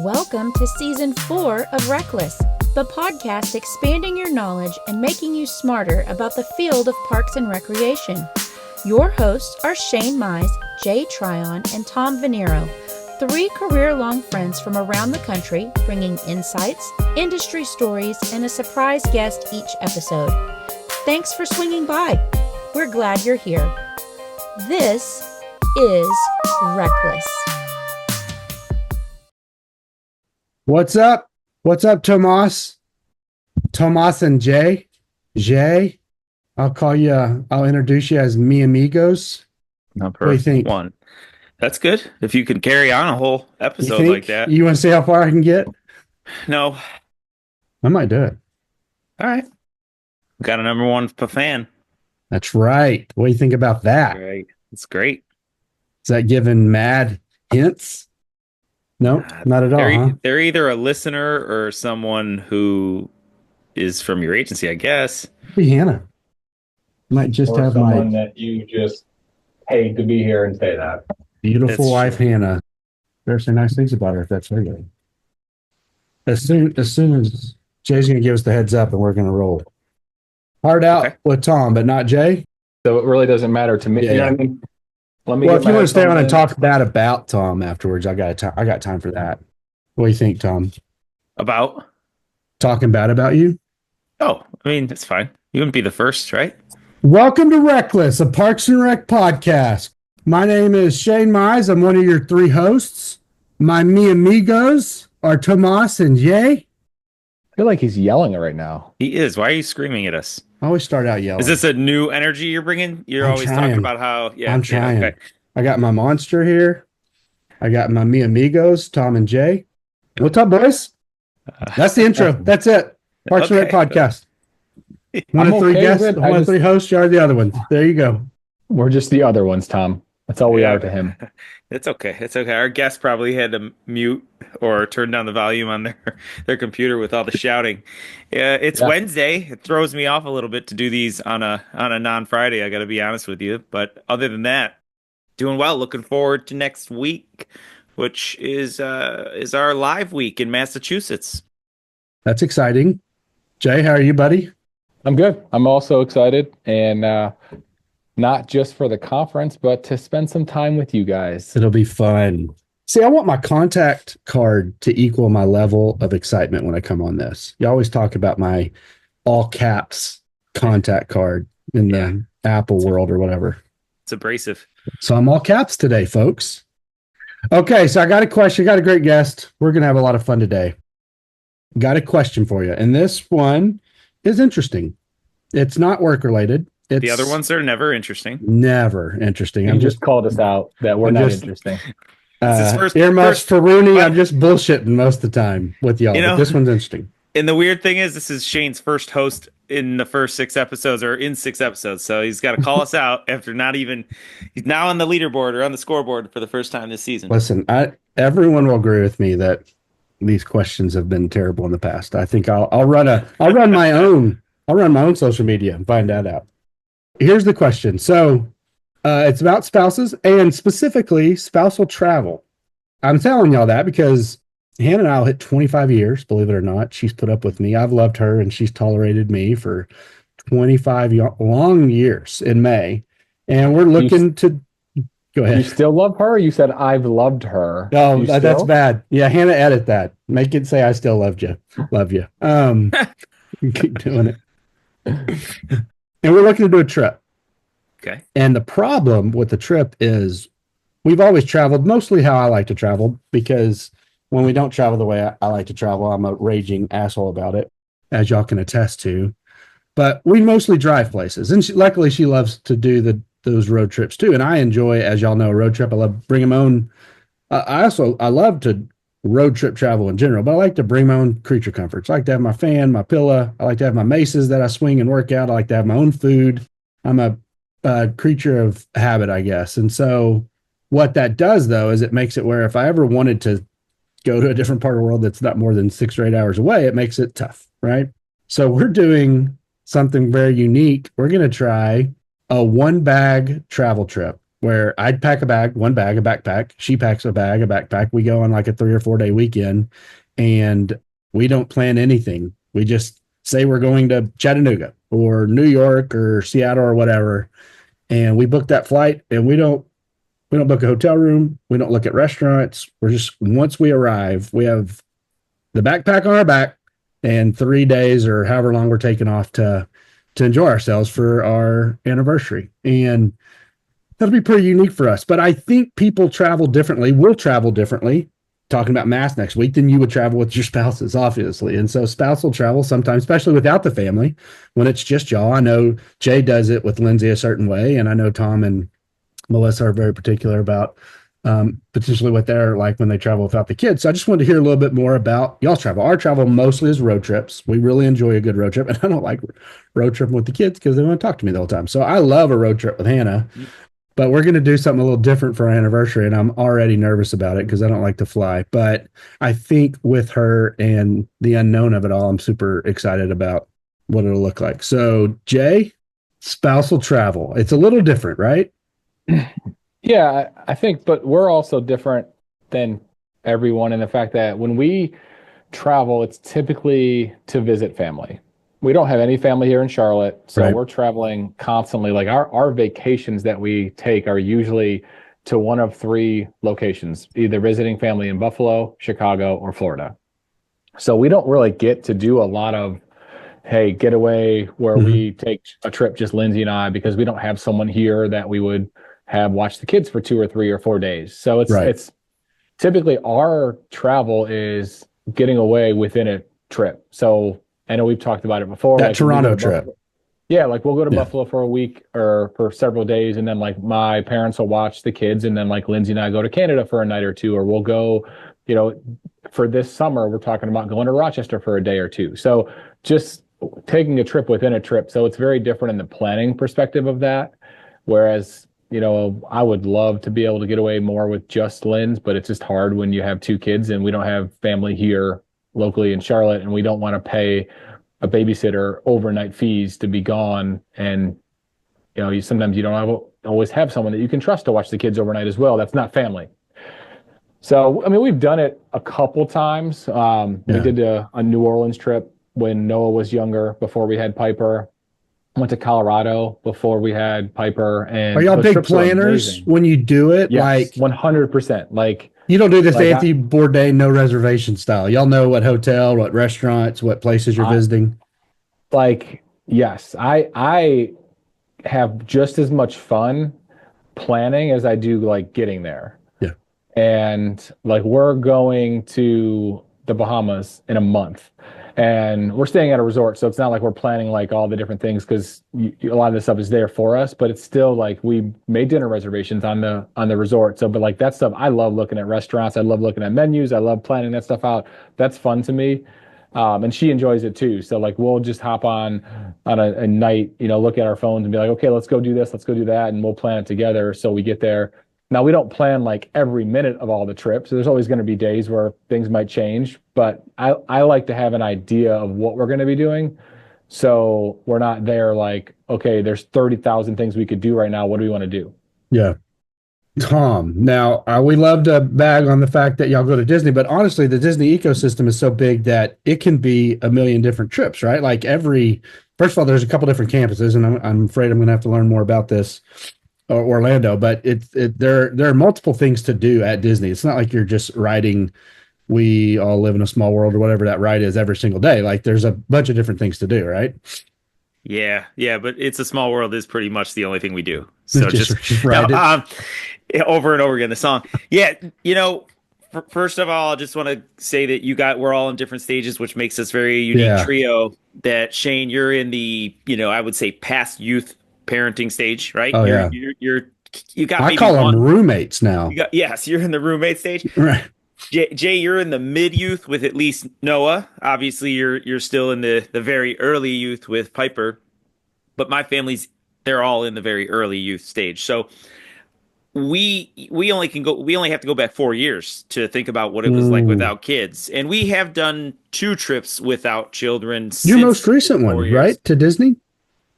Welcome to Season 4 of RecLess, the podcast expanding your knowledge and making you smarter about the field of parks and recreation. Your hosts are Shane Mize, Jay Tryon, and Tom Venniro, three career-long friends from around the country, bringing insights, industry stories, and a surprise guest each episode. Thanks for swinging by. We're glad you're here. This is RecLess. What's up? What's up, Tomas? Tomas and Jay? Jay? I'll introduce you as mi amigos. Not perfect. What do you think? One. That's good. If you can carry on a whole episode like that. You want to see how far I can get? No. I might do it. All right. Got a number one fan. That's right. What do you think about that? Right. It's great. Is that giving mad hints? No, not at all, huh? They're either a listener or someone who is from your agency, I guess. Maybe Hannah. Might just or have someone my that you just paid to be here and say that. beautiful That's wife, true. Hannah. There's some nice things about her if that's her good. As soon as Jay's going to give us the heads up and we're going to roll. Hard out Okay. with Tom, but not Jay. So it really doesn't matter to me. Yeah. You know what I mean? Let me Well, get if you my want to stay on and headphones talk bad about Tom afterwards, I got time for that. What do you think, Tom? About? Talking bad about you? Oh, I mean, that's fine. You wouldn't be the first, right? Welcome to RecLess, a Parks and Rec podcast. My name is Shane Mize. I'm one of your three hosts. My mi amigos are Tomas and Jay. I feel like he's yelling right now. He is. Why are you screaming at us? I always start out yelling. Is this a new energy you're bringing? You're I'm always trying. talking about how... Yeah, I'm trying. okay. I got my monster here. I got my mi amigos, Tom and Jay. What's up, boys? That's the intro. That's it. Parks and Rec Okay. podcast. One I'm of three okay guests, with it. one of three hosts, you are the other ones. There you go. We're just the other ones, Tom. That's all we Yeah. are to him. It's okay. It's okay. Our guest probably had to mute or turn down the volume on their computer with all the shouting. It's Yeah. Wednesday. It throws me off a little bit to do these on a non-Friday. I got to be honest with you. But other than that, doing well. Looking forward to next week, which is our live week in Massachusetts. That's exciting. Jay, how are you, buddy? I'm good. I'm also excited, and not just for the conference, but to spend some time with you guys. It'll be fun. See, I want my contact card to equal my level of excitement when I come on this. You always talk about my all caps contact card in the Apple world or whatever. It's abrasive. So I'm all caps today, folks. Okay, so I got a question. Got a great guest. We're going to have a lot of fun today. Got a question for you. And this one is interesting. It's not work related. It's The other ones are never interesting. never interesting. You I'm just called us out that we're I'm not just- interesting. This is earmuffs first- for Rooney. I'm just bullshitting most of the time with y'all. You But know- this one's interesting. And the weird thing is, this is Shane's first host in the first 6 episodes, or in 6 episodes. So he's got to call us out after he's now on the leaderboard or on the scoreboard for the first time this season. Listen, everyone will agree with me that these questions have been terrible in the past. I think I'll run my own social media and find that out. Here's the question. So it's about spouses and specifically spousal travel. I'm telling y'all that because Hannah and I will hit 25 years, believe it or not. She's put up with me. I've loved her and she's tolerated me for 25 long years in May. And we're looking to go ahead. You still love her? You said I've loved her. Oh, You that's still? bad. Yeah, Hannah, edit that. Make it say I still loved you. Love you. Keep doing it. And we're looking to do a trip. Okay. And the problem with the trip is we've always traveled mostly how I like to travel, because when we don't travel the way I like to travel, I'm a raging asshole about it, as y'all can attest to. But we mostly drive places. And luckily she loves to do those road trips too. And I enjoy, as y'all know, a road trip. I love bringing my own. I love to road trip travel in general, but I like to bring my own creature comforts. I like to have my fan, my pillow. I like to have my maces that I swing and work out. I like to have my own food. I'm a creature of habit, I guess. And so what that does, though, is it makes it where if I ever wanted to go to a different part of the world that's not more than 6 or 8 hours away, it makes it tough, right? So we're doing something very unique. We're going to try a 1-bag travel trip where I'd pack one bag, a backpack. She packs a bag, a backpack. We go on like a 3 or 4 day weekend, and we don't plan anything. We just say we're going to Chattanooga or New York or Seattle or whatever, and we book that flight, and we don't book a hotel room. We don't look at restaurants. We're just, once we arrive, we have the backpack on our back and 3 days or however long we're taking off to enjoy ourselves for our anniversary. And that'll be pretty unique for us. But I think people travel differently. We'll travel differently. Talking about mass next week, then you would travel with your spouses, obviously. And so spousal travel sometimes, especially without the family, when it's just y'all. I know Jay does it with Lindsay a certain way, and I know Tom and Melissa are very particular about potentially what they're like when they travel without the kids. So I just wanted to hear a little bit more about y'all's travel. Our travel mostly is road trips. We really enjoy a good road trip, and I don't like road tripping with the kids because they want to talk to me the whole time. So I love a road trip with Hannah. But we're going to do something a little different for our anniversary, and I'm already nervous about it because I don't like to fly. But I think with her and the unknown of it all, I'm super excited about what it'll look like. So, Jay, spousal travel. It's a little different, right? Yeah, I think, but we're also different than everyone in the fact that when we travel, it's typically to visit family. We don't have any family here in Charlotte, so Right. we're traveling constantly. Like our vacations that we take are usually to one of 3 locations, either visiting family in Buffalo, Chicago, or Florida. So we don't really get to do a lot of, hey, getaway where we take a trip, just Lindsay and I, because we don't have someone here that we would have watch the kids for 2 or 3 or 4 days. So it's typically our travel is getting away within a trip. So I know we've talked about it before. That like Toronto trip. Yeah, like we'll go to Buffalo for a week or for several days, and then like my parents will watch the kids, and then like Lindsay and I go to Canada for a night or 2, or we'll go, for this summer, we're talking about going to Rochester for a day or 2. So just taking a trip within a trip. So it's very different in the planning perspective of that. Whereas, I would love to be able to get away more with just Linz, but it's just hard when you have 2 kids and we don't have family here locally in Charlotte, and we don't want to pay a babysitter overnight fees to be gone. And, sometimes you don't always have someone that you can trust to watch the kids overnight as well. That's not family. So, I mean, we've done it a couple times. We did a New Orleans trip when Noah was younger, before we had Piper. Went to Colorado before we had Piper. And are y'all big planners when you do it? Yes, like 100%. Like, you don't do this Anthony Bourdain no reservation style. Y'all know what hotel, what restaurants, what places you're visiting. Like, yes, I have just as much fun planning as I do like getting there. Yeah. And like we're going to the Bahamas in a month, and we're staying at a resort, so it's not like we're planning like all the different things, because a lot of this stuff is there for us, but it's still like we made dinner reservations on the resort. So, but like that stuff, I love looking at restaurants, I love looking at menus, I love planning that stuff out. That's fun to me. And she enjoys it too. So like we'll just hop on a night, look at our phones and be like, okay, let's go do this, let's go do that, and we'll plan it together. So we get there. Now, we don't plan like every minute of all the trips. There's always going to be days where things might change, but I like to have an idea of what we're going to be doing. So we're not there like, okay, there's 30,000 things we could do right now. What do we want to do? Yeah. Tom, now we love to bag on the fact that y'all go to Disney, but honestly, the Disney ecosystem is so big that it can be a million different trips, right? Like first of all, there's a couple different campuses, and I'm afraid I'm going to have to learn more about this. Orlando, but there are multiple things to do at Disney. It's not like you're just riding We All Live in a Small World or whatever that ride is every single day. Like there's a bunch of different things to do, right? Yeah, but It's a Small World is pretty much the only thing we do. So just ride it over and over again. The song, yeah. First of all, I just want to say that we're all in different stages, which makes us very unique trio. That Shane, you're in the I would say past youth parenting stage, right? Oh, You got. I call them roommates now. Yes, you're in the roommate stage. Right. Jay, you're in the mid youth with at least Noah. Obviously, you're still in the very early youth with Piper, but my they're all in the very early youth stage. So we only have to go back 4 years to think about what it was like without kids, and we have done 2 trips without children. Your most recent one, right, to Disney?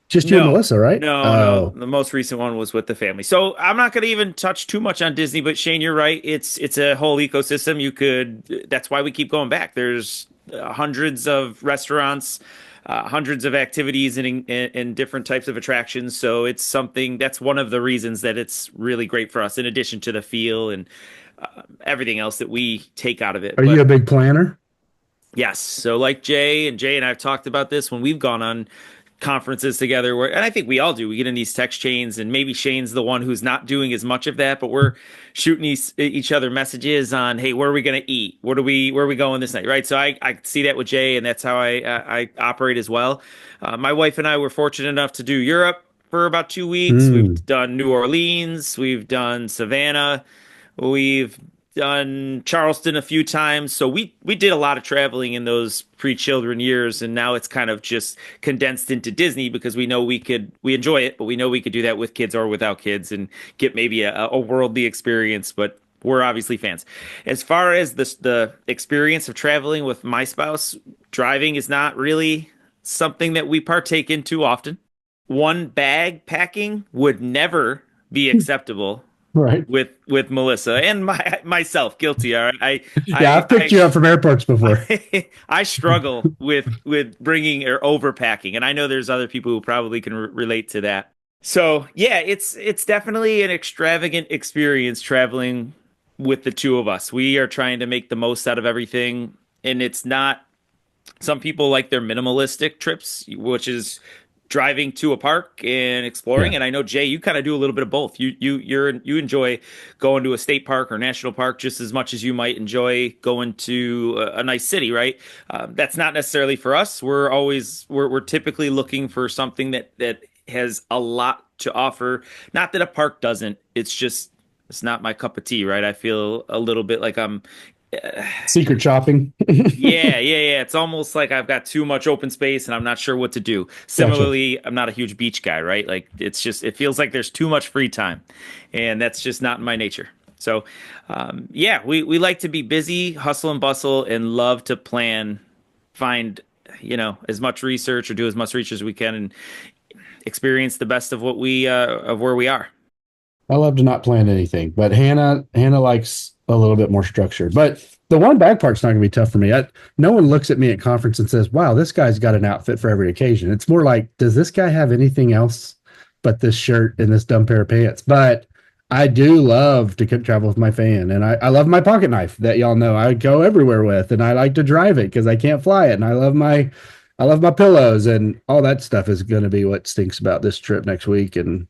Just you and Melissa, right? No. The most recent one was with the family. So I'm not going to even touch too much on Disney, but Shane, you're right. It's a whole ecosystem. That's why we keep going back. There's hundreds of restaurants, hundreds of activities and different types of attractions. So it's something that's one of the reasons that it's really great for us, in addition to the feel and everything else that we take out of it. Are you a big planner? Yes. So like Jay and I've talked about this when we've gone on conferences together, and I think we all do. We get in these text chains, and maybe Shane's the one who's not doing as much of that, but we're shooting each other messages on, hey, where are we going to eat? Where are we going this night? Right. So I see that with Jay, and that's how I operate as well. My wife and I were fortunate enough to do Europe for about 2 weeks. We've done New Orleans. We've done Savannah. We've done Charleston a few times. So we did a lot of traveling in those pre-children years, and now it's kind of just condensed into Disney because we know we enjoy it, but we know we could do that with kids or without kids and get maybe a worldly experience, but we're obviously fans. As far as the experience of traveling with my spouse, driving is not really something that we partake in too often. One bag packing would never be acceptable. Right. With Melissa and myself, guilty. All right. I've picked you up from airports before. I struggle with bringing or overpacking, and I know there's other people who probably can relate to that. So yeah, it's definitely an extravagant experience traveling with the two of us. We are trying to make the most out of everything, and it's not. Some people like their minimalistic trips, which is driving to a park and exploring. And I know, Jay, you kind of do a little bit of both. You enjoy going to a state park or national park just as much as you might enjoy going to a nice city, right? That's not necessarily for us. We're typically looking for something that has a lot to offer. Not that a park doesn't. It's not my cup of tea, right? I feel a little bit like I'm secret shopping. Yeah. It's almost like I've got too much open space and I'm not sure what to do. Similarly, gotcha. I'm not a huge beach guy, right? Like it feels like there's too much free time, and that's just not in my nature. So, we like to be busy, hustle and bustle, and love to plan, find, as much research or do as much research as we can, and experience the best of what of where we are. I love to not plan anything, but Hannah likes a little bit more structure. But the one bag part's not going to be tough for me. No one looks at me at conference and says, wow, this guy's got an outfit for every occasion. It's more like, does this guy have anything else but this shirt and this dumb pair of pants? But I do love to travel with my fan, and I love my pocket knife that y'all know I go everywhere with, and I like to drive it because I can't fly it, and I love my pillows, and all that stuff is going to be what stinks about this trip next week and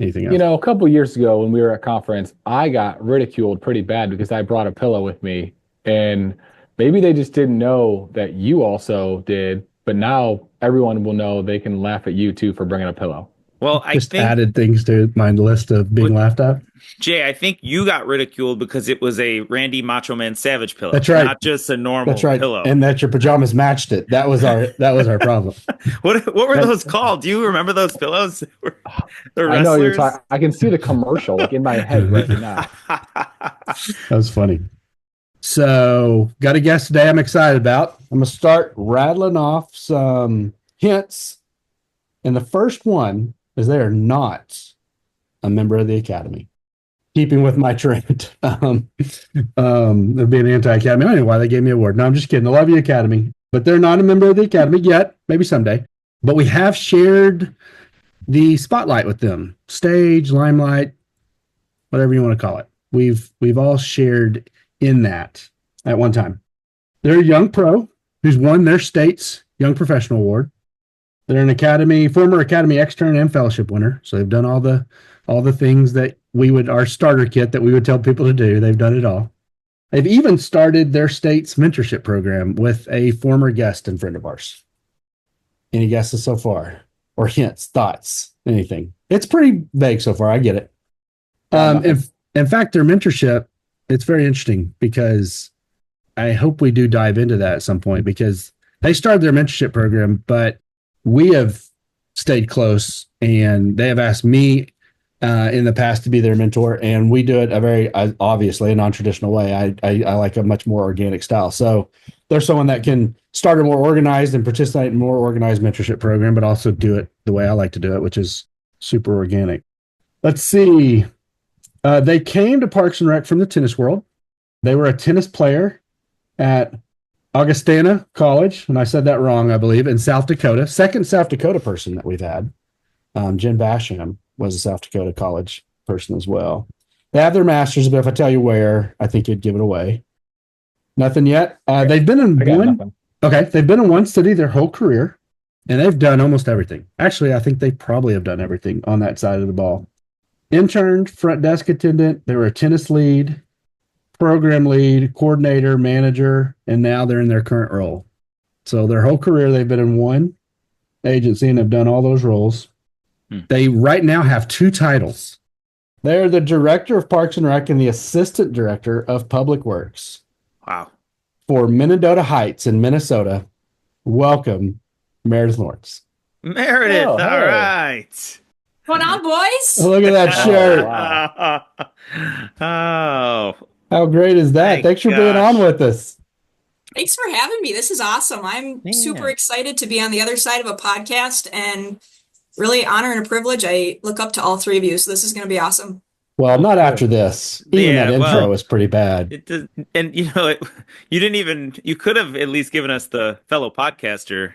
anything else. A couple of years ago when we were at conference, I got ridiculed pretty bad because I brought a pillow with me, and maybe they just didn't know that you also did, but now everyone will know. They can laugh at you too for bringing a pillow. Well, I think added things to my list of being laughed at. Jay, I think you got ridiculed because it was a Randy Macho Man Savage pillow. That's right. Not just a normal pillow. And that your pajamas matched it. That was our problem. What were those called? Do you remember those pillows? I know you're talking. I can see the commercial in my head right now. That was funny. So, got a guest today I'm excited about. I'm going to start rattling off some hints. And the first one is they are not a member of the Academy. Keeping with my trend of being anti-Academy. I don't know why they gave me an award. No, I'm just kidding. I love you, Academy. But they're not a member of the Academy yet. Maybe someday. But we have shared the spotlight with them. Stage, limelight, whatever you want to call it. We've all shared in that at one time. They're a young pro who's won their state's Young Professional Award. They're an former Academy extern and fellowship winner. So they've done all the things that our starter kit that we would tell people to do. They've done it all. They've even started their state's mentorship program with a former guest and friend of ours. Any guesses so far? Or hints, thoughts, anything? It's pretty vague so far. I get it. In fact, their mentorship, it's very interesting because I hope we do dive into that at some point, because they started their mentorship program, but we have stayed close, and they have asked me in the past to be their mentor, and we do it obviously a non-traditional way. I like a much more organic style. So they're someone that can start a more organized and participate in more organized mentorship program, but also do it the way I like to do it, which is super organic. Let's see. They came to Parks and Rec from the tennis world. They were a tennis player at Augustana College, and I said that wrong, I believe, in South Dakota. Second South Dakota person that we've had. Jen Basham was a South Dakota College person as well. They have their master's, but if I tell you where, I think you'd give it away. Nothing yet. They've been in one. Okay, they've been in one city their whole career, and they've done almost everything. Actually, I think they probably have done everything on that side of the ball. Interned, front desk attendant. They were a tennis lead, program lead, coordinator, manager, and now they're in their current role. So their whole career, they've been in one agency and have done all those roles. They right now have 2 titles. They're the director of Parks and Rec and the assistant director of Public Works. Wow. For Mendota Heights in Minnesota. Welcome, Meredith Lawrence. Meredith, all right. Going on, boys? Look at that shirt. Wow. Oh, How great is that? Thanks for being on with us. Thanks for having me. This is awesome. I'm super excited to be on the other side of a podcast and really honor and a privilege. I look up to all 3 of you, so this is going to be awesome. Well, not after this. Even that intro was pretty bad. It does, and you could have at least given us the fellow podcaster.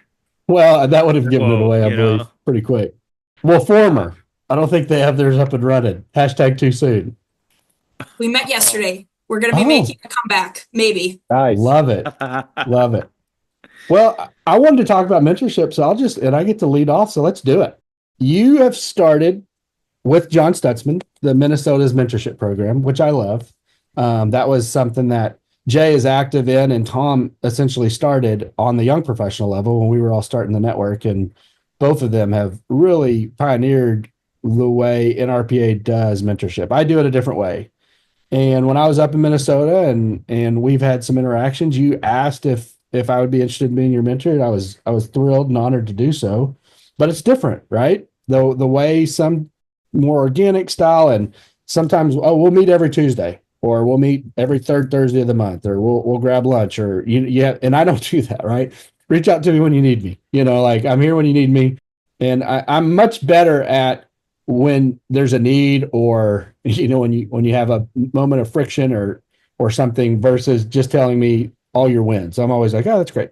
Well, that would have given it away, I believe, pretty quick. Well, former. I don't think they have theirs up and running. # too soon. We met yesterday. We're going to be making a comeback, maybe. Nice. Love it. Love it. Well, I wanted to talk about mentorship, so I get to lead off, so let's do it. You have started with John Stutzman, the Minnesota's mentorship program, which I love. That was something that Jay is active in, and Tom essentially started on the young professional level when we were all starting the network, and both of them have really pioneered the way NRPA does mentorship. I do it a different way. And when I was up in Minnesota and we've had some interactions, you asked if I would be interested in being your mentor, and I was thrilled and honored to do so. But it's different, right? The way some more organic style, and sometimes we'll meet every Tuesday, or we'll meet every 3rd Thursday of the month, or we'll grab lunch, or and I don't do that, right? Reach out to me when you need me. Like I'm here when you need me. And I'm much better at when there's a need, or when you have a moment of friction or something, versus just telling me all your wins. I'm always like, oh, that's great,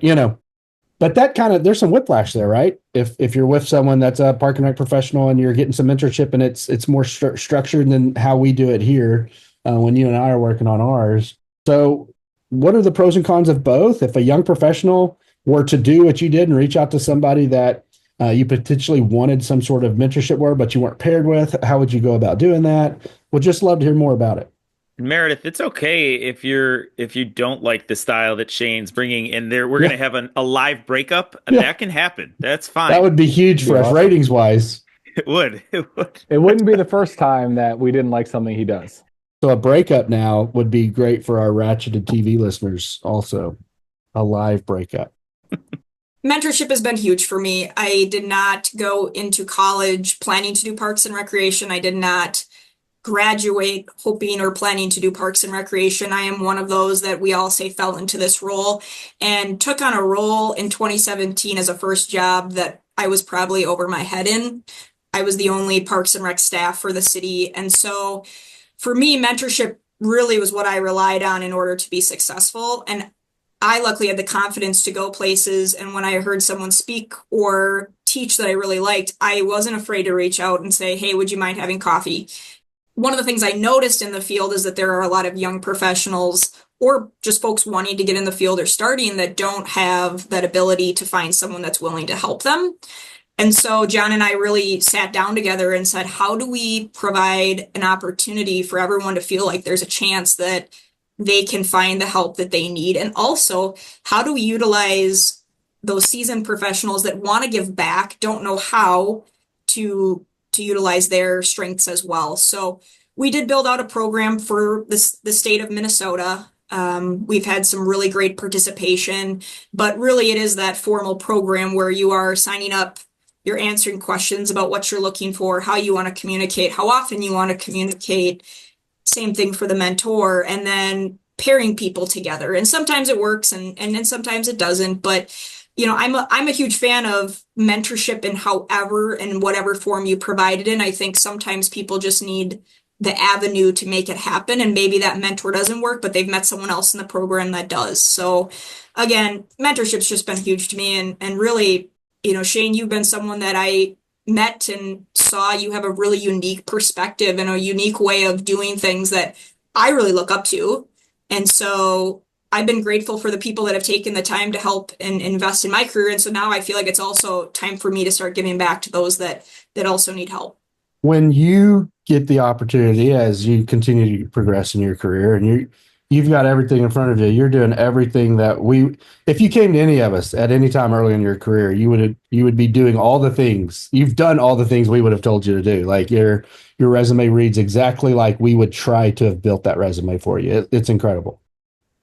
But that there's some whiplash there, right? If you're with someone that's a park and rec professional and you're getting some mentorship, and it's more structured than how we do it here when you and I are working on ours. So what are the pros and cons of both? If a young professional were to do what you did and reach out to somebody that you potentially wanted some sort of mentorship with, but you weren't paired with, how would you go about doing that? We'd just love to hear more about it. Meredith, it's okay if you don't like the style that Shane's bringing in there. We're going to have a live breakup. That can happen. That's fine. That would be huge for us ratings wise. It would. It wouldn't be the first time that we didn't like something he does. So a breakup now would be great for our Ratcheted TV listeners also. A live breakup. Mentorship has been huge for me. I did not go into college planning to do Parks and Recreation. I did not graduate hoping or planning to do Parks and Recreation. I am one of those that we all say fell into this role and took on a role in 2017 as a first job that I was probably over my head in. I was the only Parks and Rec staff for the city. And so for me, mentorship really was what I relied on in order to be successful. And I luckily had the confidence to go places. And when I heard someone speak or teach that I really liked, I wasn't afraid to reach out and say, hey, would you mind having coffee? One of the things I noticed in the field is that there are a lot of young professionals or just folks wanting to get in the field or starting that don't have that ability to find someone that's willing to help them. And so John and I really sat down together and said, how do we provide an opportunity for everyone to feel like there's a chance that they can find the help that they need? And also, how do we utilize those seasoned professionals that want to give back, don't know how to utilize their strengths as well? So we did build out a program for the state of Minnesota. We've had some really great participation, but really it is that formal program where you are signing up, you're answering questions about what you're looking for, how you want to communicate, how often you want to communicate. Same thing for the mentor. And then pairing people together. And sometimes it works and then sometimes it doesn't. But I'm a huge fan of mentorship in however and whatever form you provide it in. I think sometimes people just need the avenue to make it happen. And maybe that mentor doesn't work, but they've met someone else in the program that does. So again, mentorship's just been huge to me. And really, Shane, you've been someone that I met and saw. You have a really unique perspective and a unique way of doing things that I really look up to. And so I've been grateful for the people that have taken the time to help and invest in my career. And so now I feel like it's also time for me to start giving back to those that also need help. When you get the opportunity, as you continue to progress in your career, and you've got everything in front of you, you're doing everything that if you came to any of us at any time early in your career, you would be doing all the things. You've done all the things we would have told you to do. Like your resume reads exactly like we would try to have built that resume for you. It's incredible.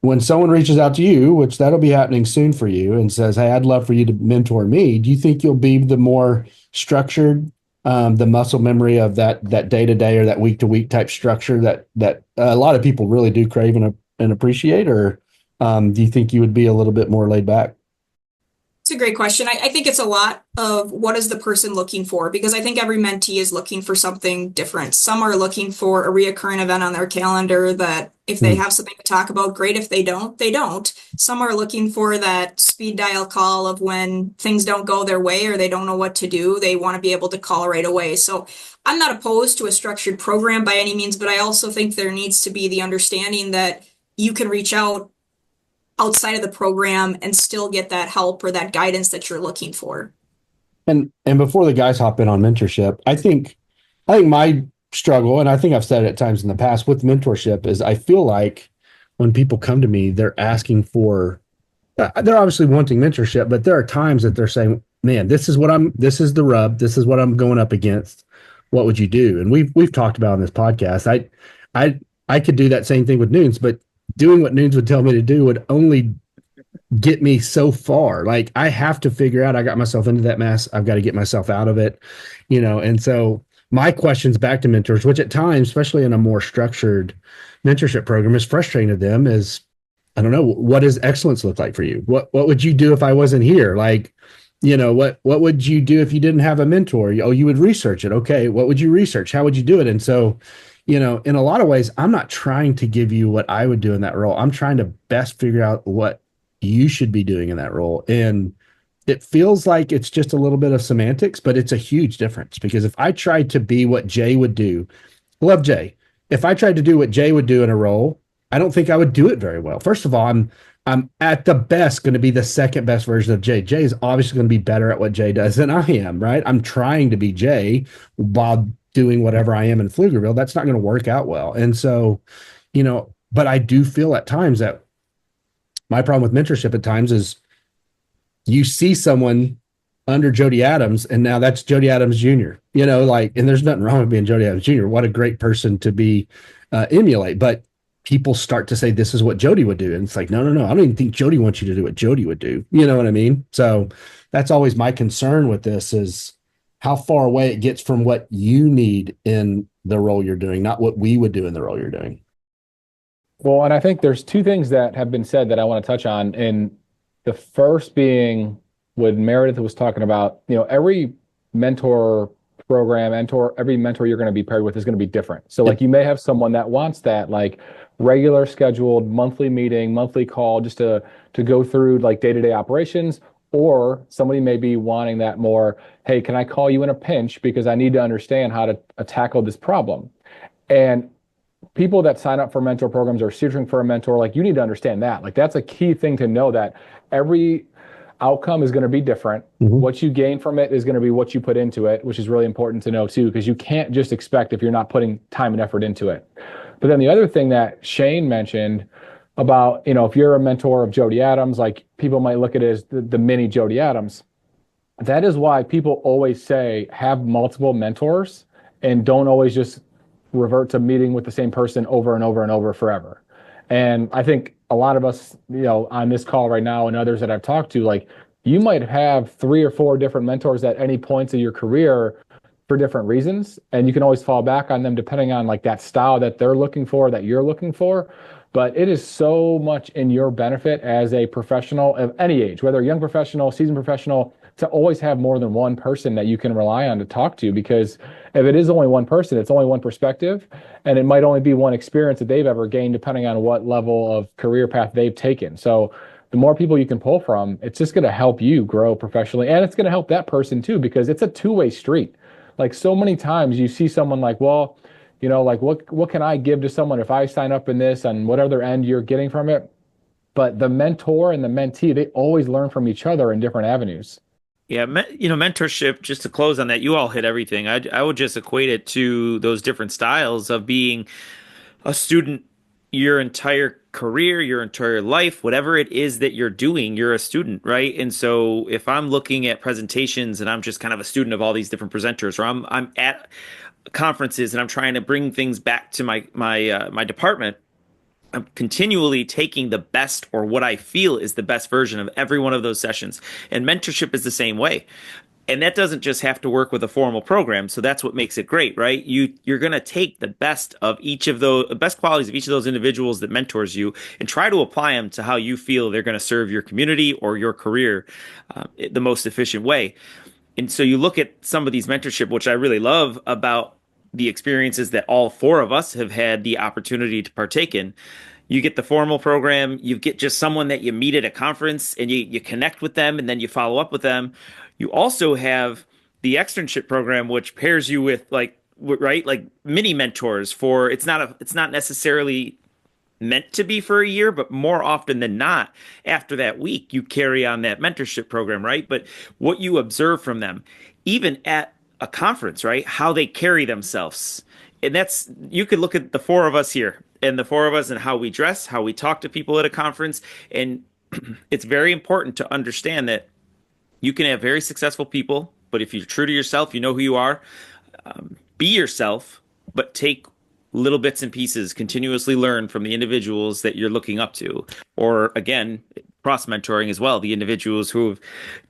When someone reaches out to you, which that'll be happening soon for you, and says, "Hey, I'd love for you to mentor me," do you think you'll be the more structured, the muscle memory of that day-to-day or that week-to-week type structure that a lot of people really do crave and appreciate, or do you think you would be a little bit more laid back? It's a great question. I think it's a lot of what is the person looking for, because I think every mentee is looking for something different. Some are looking for a reoccurring event on their calendar that if they have something to talk about, great. If they don't, they don't. Some are looking for that speed dial call of when things don't go their way or they don't know what to do. They want to be able to call right away. So I'm not opposed to a structured program by any means, but I also think there needs to be the understanding that you can reach out outside of the program and still get that help or that guidance that you're looking for. And before the guys hop in on mentorship, I think my struggle, and I think I've said it at times in the past with mentorship, is I feel like when people come to me, they're asking for, they're obviously wanting mentorship, but there are times that they're saying, "Man, this is the rub. This is what I'm going up against. What would you do?" And we've talked about on this podcast. I could do that same thing with Nunes, but doing what Nunes would tell me to do would only get me so far. Like, I have to figure out, I got myself into that mess. I've got to get myself out of it, And so my questions back to mentors, which at times, especially in a more structured mentorship program, is frustrating to them, is, I don't know, what does excellence look like for you? What would you do if I wasn't here? Like, what would you do if you didn't have a mentor? Oh, you would research it. Okay. What would you research? How would you do it? And so, in a lot of ways, I'm not trying to give you what I would do in that role. I'm trying to best figure out what you should be doing in that role. And it feels like it's just a little bit of semantics, but it's a huge difference, because if I tried to be what Jay would do, I love Jay. If I tried to do what Jay would do in a role, I don't think I would do it very well. First of all, I'm at the best going to be the second best version of Jay. Jay is obviously going to be better at what Jay does than I am, right? I'm trying to be Jay while doing whatever I am in Pflugerville. That's not going to work out well. And so, but I do feel at times that my problem with mentorship at times is you see someone under Jody Adams, and now that's Jody Adams Jr., and there's nothing wrong with being Jody Adams Jr. What a great person to be, emulate. But people start to say, this is what Jody would do. And it's like, no, I don't even think Jody wants you to do what Jody would do. You know what I mean? So that's always my concern with this, is how far away it gets from what you need in the role you're doing, not what we would do in the role you're doing. Well, and I think there's two things that have been said that I want to touch on. And the first being what Meredith was talking about, every mentor program, every mentor you're going to be paired with is going to be different. So like, you may have someone that wants that like regular scheduled monthly meeting, monthly call, just to go through like day-to-day operations. Or somebody may be wanting that more, hey, can I call you in a pinch because I need to understand how to tackle this problem? And people that sign up for mentor programs are searching for a mentor. Like, you need to understand that. Like, that's a key thing to know, that every outcome is going to be different. Mm-hmm. What you gain from it is going to be what you put into it, which is really important to know too, because you can't just expect if you're not putting time and effort into it. But then the other thing that Shane mentioned about, if you're a mentor of Jody Adams, like, people might look at it as the mini Jody Adams. That is why people always say have multiple mentors and don't always just revert to meeting with the same person over and over and over forever. And I think a lot of us, on this call right now and others that I've talked to, like, you might have 3 or 4 different mentors at any points of your career, for different reasons, and you can always fall back on them depending on like that style that they're looking for, that you're looking for. But it is so much in your benefit as a professional of any age, whether a young professional, seasoned professional, to always have more than one person that you can rely on to talk to. Because if it is only one person, it's only one perspective, and it might only be one experience that they've ever gained, depending on what level of career path they've taken. So the more people you can pull from, it's just going to help you grow professionally, and it's going to help that person too, because it's a two-way street. Like so many times you see someone like, well, like what can I give to someone if I sign up in this, and what other end you're getting from it? But the mentor and the mentee, they always learn from each other in different avenues. Yeah, mentorship, just to close on that, you all hit everything. I would just equate it to those different styles of being a student your entire career, your entire life, whatever it is that you're doing, you're a student, right? And so if I'm looking at presentations and I'm just kind of a student of all these different presenters, or I'm at conferences and I'm trying to bring things back to my department, I'm continually taking the best, or what I feel is the best version of every one of those sessions. And mentorship is the same way. And that doesn't just have to work with a formal program. So that's what makes it great, right? You're going to take the best of each of those, best qualities of each of those individuals that mentors you, and try to apply them to how you feel they're going to serve your community or your career the most efficient way. And so you look at some of these mentorship, which I really love about the experiences that all four of us have had the opportunity to partake in. You get the formal program, you get just someone that you meet at a conference and you connect with them, and then you follow up with them. You also have the externship program, which pairs you with like mini mentors for, it's not necessarily meant to be for a year, but more often than not, after that week, you carry on that mentorship program, right? But what you observe from them, even at a conference, right? How they carry themselves. And you could look at the four of us here and the four of us and how we dress, how we talk to people at a conference. And it's very important to understand that you can have very successful people, but if you're true to yourself, you know who you are, be yourself, but take little bits and pieces, continuously learn from the individuals that you're looking up to. Or again, cross mentoring as well, the individuals who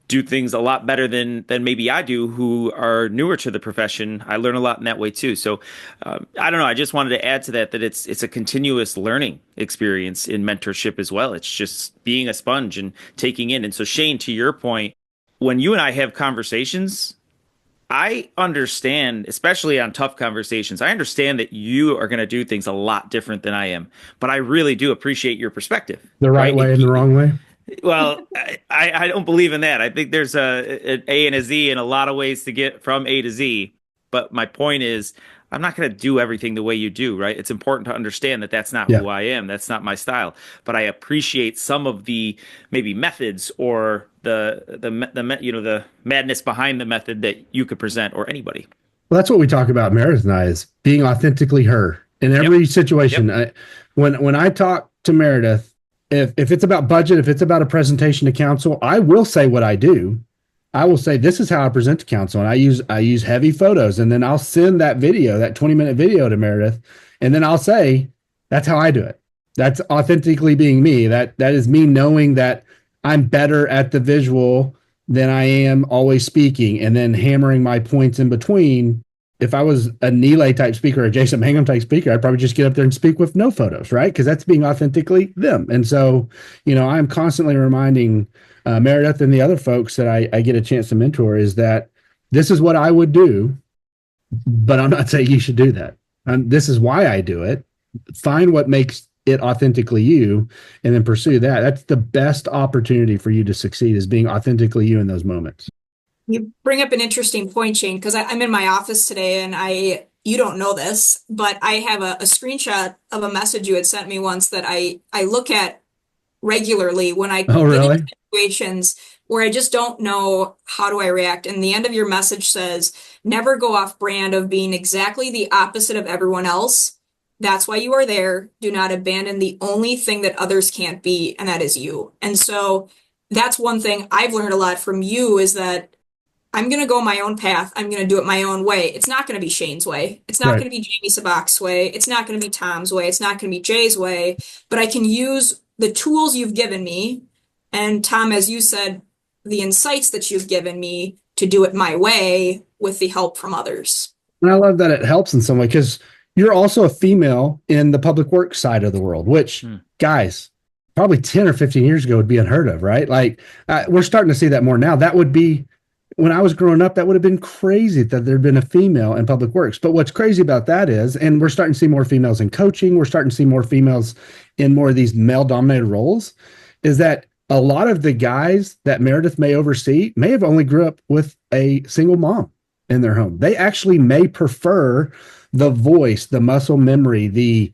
do things a lot better than maybe I do, who are newer to the profession. I learn a lot in that way too. So I don't know. I just wanted to add to that it's a continuous learning experience in mentorship as well. It's just being a sponge and taking in. And so Shane, to your point, when you and I have conversations, I understand, especially on tough conversations, I understand that you are going to do things a lot different than I am, but I really do appreciate your perspective. The right way and the wrong way. Well, I don't believe in that. I think there's an A and a Z and a lot of ways to get from A to Z. But my point is, I'm not going to do everything the way you do, right? It's important to understand that that's not who I am. That's not my style. But I appreciate some of the maybe methods or the madness behind the method that you could present, or anybody. Well, that's what we talk about, Meredith and I, is being authentically her in every situation. When I talk to Meredith, if it's about budget, if it's about a presentation to council, I will say what I do. I will say, this is how I present to council, and I use heavy photos, and then I'll send that video, that 20-minute video, to Meredith, and then I'll say, that's how I do it. That's authentically being me. That is me knowing that I'm better at the visual than I am always speaking, and then hammering my points in between. If I was a Neeley type speaker or a Jason Mangum type speaker, I'd probably just get up there and speak with no photos, right? Because that's being authentically them. And so, I'm constantly reminding Meredith and the other folks that I get a chance to mentor is that this is what I would do, but I'm not saying you should do that. This is why I do it. Find what makes it authentically you, and then pursue that. That's the best opportunity for you to succeed, is being authentically you in those moments. You bring up an interesting point, Shane, because I'm in my office today, and you don't know this, but I have a screenshot of a message you had sent me once that I look at regularly when I get into situations where I just don't know how do I react. And the end of your message says, never go off brand of being exactly the opposite of everyone else. That's why you are there. Do not abandon the only thing that others can't be, and that is you. And so that's one thing I've learned a lot from you, is that I'm going to go my own path. I'm going to do it my own way. It's not going to be Shane's way. It's not going to be Jamie Sabak's way. It's not going to be Tom's way. It's not going to be Jay's way. But I can use the tools you've given me, and Tom, as you said, the insights that you've given me to do it my way with the help from others. And I love that it helps in some way, because you're also a female in the public works side of the world, which guys, probably 10 or 15 years ago would be unheard of, right? Like we're starting to see that more now. That would be, when I was growing up, that would have been crazy that there'd been a female in public works. But what's crazy about that is, and we're starting to see more females in coaching, we're starting to see more females in more of these male dominated roles, is that a lot of the guys that Meredith may oversee may have only grew up with a single mom in their home. They actually may prefer the voice, the muscle memory, the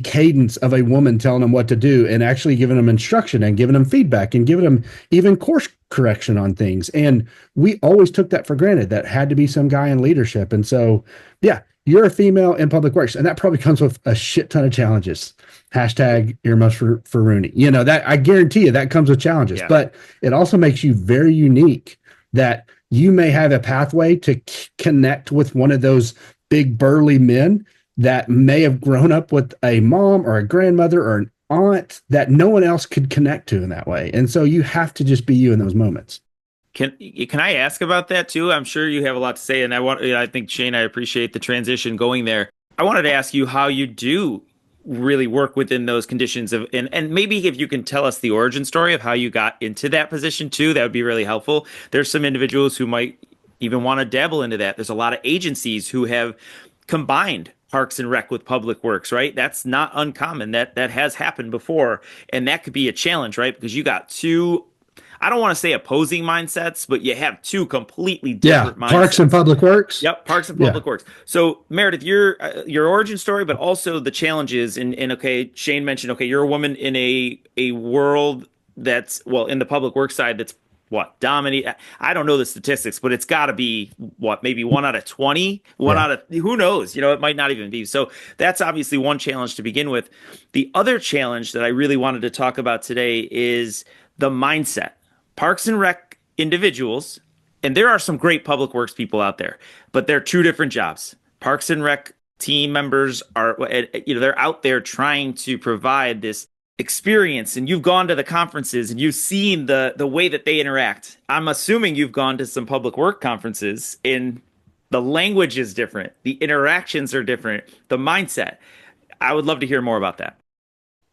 cadence of a woman telling them what to do, and actually giving them instruction and giving them feedback and giving them even course correction on things. And we always took that for granted. That had to be some guy in leadership. And so, yeah, you're a female in public works, and that probably comes with a shit ton of challenges. Hashtag earmuffs for Rooney. You know, that I guarantee you that comes with challenges, but it also makes you very unique, that you may have a pathway to connect with one of those big burly men that may have grown up with a mom or a grandmother or an aunt that no one else could connect to in that way. And so you have to just be you in those moments. Can I ask about that too? I'm sure you have a lot to say, and I think, Shane, I appreciate the transition going there. I wanted to ask you how you do really work within those conditions of, and maybe if you can tell us the origin story of how you got into that position too, that would be really helpful. There's some individuals who might even want to dabble into that. There's a lot of agencies who have combined Parks and Rec with Public Works, right? That's not uncommon. That has happened before, and that could be a challenge, right? Because you got two, I don't want to say opposing mindsets, but you have two completely different mindsets. Parks and Public Works. Yep, Parks and Public Works. So Meredith, your origin story, but also the challenges. And okay, Shane mentioned, okay, you're a woman in a world that's, well, in the public works side, that's what, dominate? I don't know the statistics, but it's got to be what, maybe 1 out of 20, out of, who knows? You know, it might not even be. So that's obviously one challenge to begin with. The other challenge that I really wanted to talk about today is the mindset. Parks and Rec individuals, and there are some great public works people out there, but they're two different jobs. Parks and Rec team members are, you know, they're out there trying to provide this experience, and you've gone to the conferences and you've seen the way that they interact. I'm assuming you've gone to some public work conferences, and the language is different, the interactions are different, the mindset. I would love to hear more about that.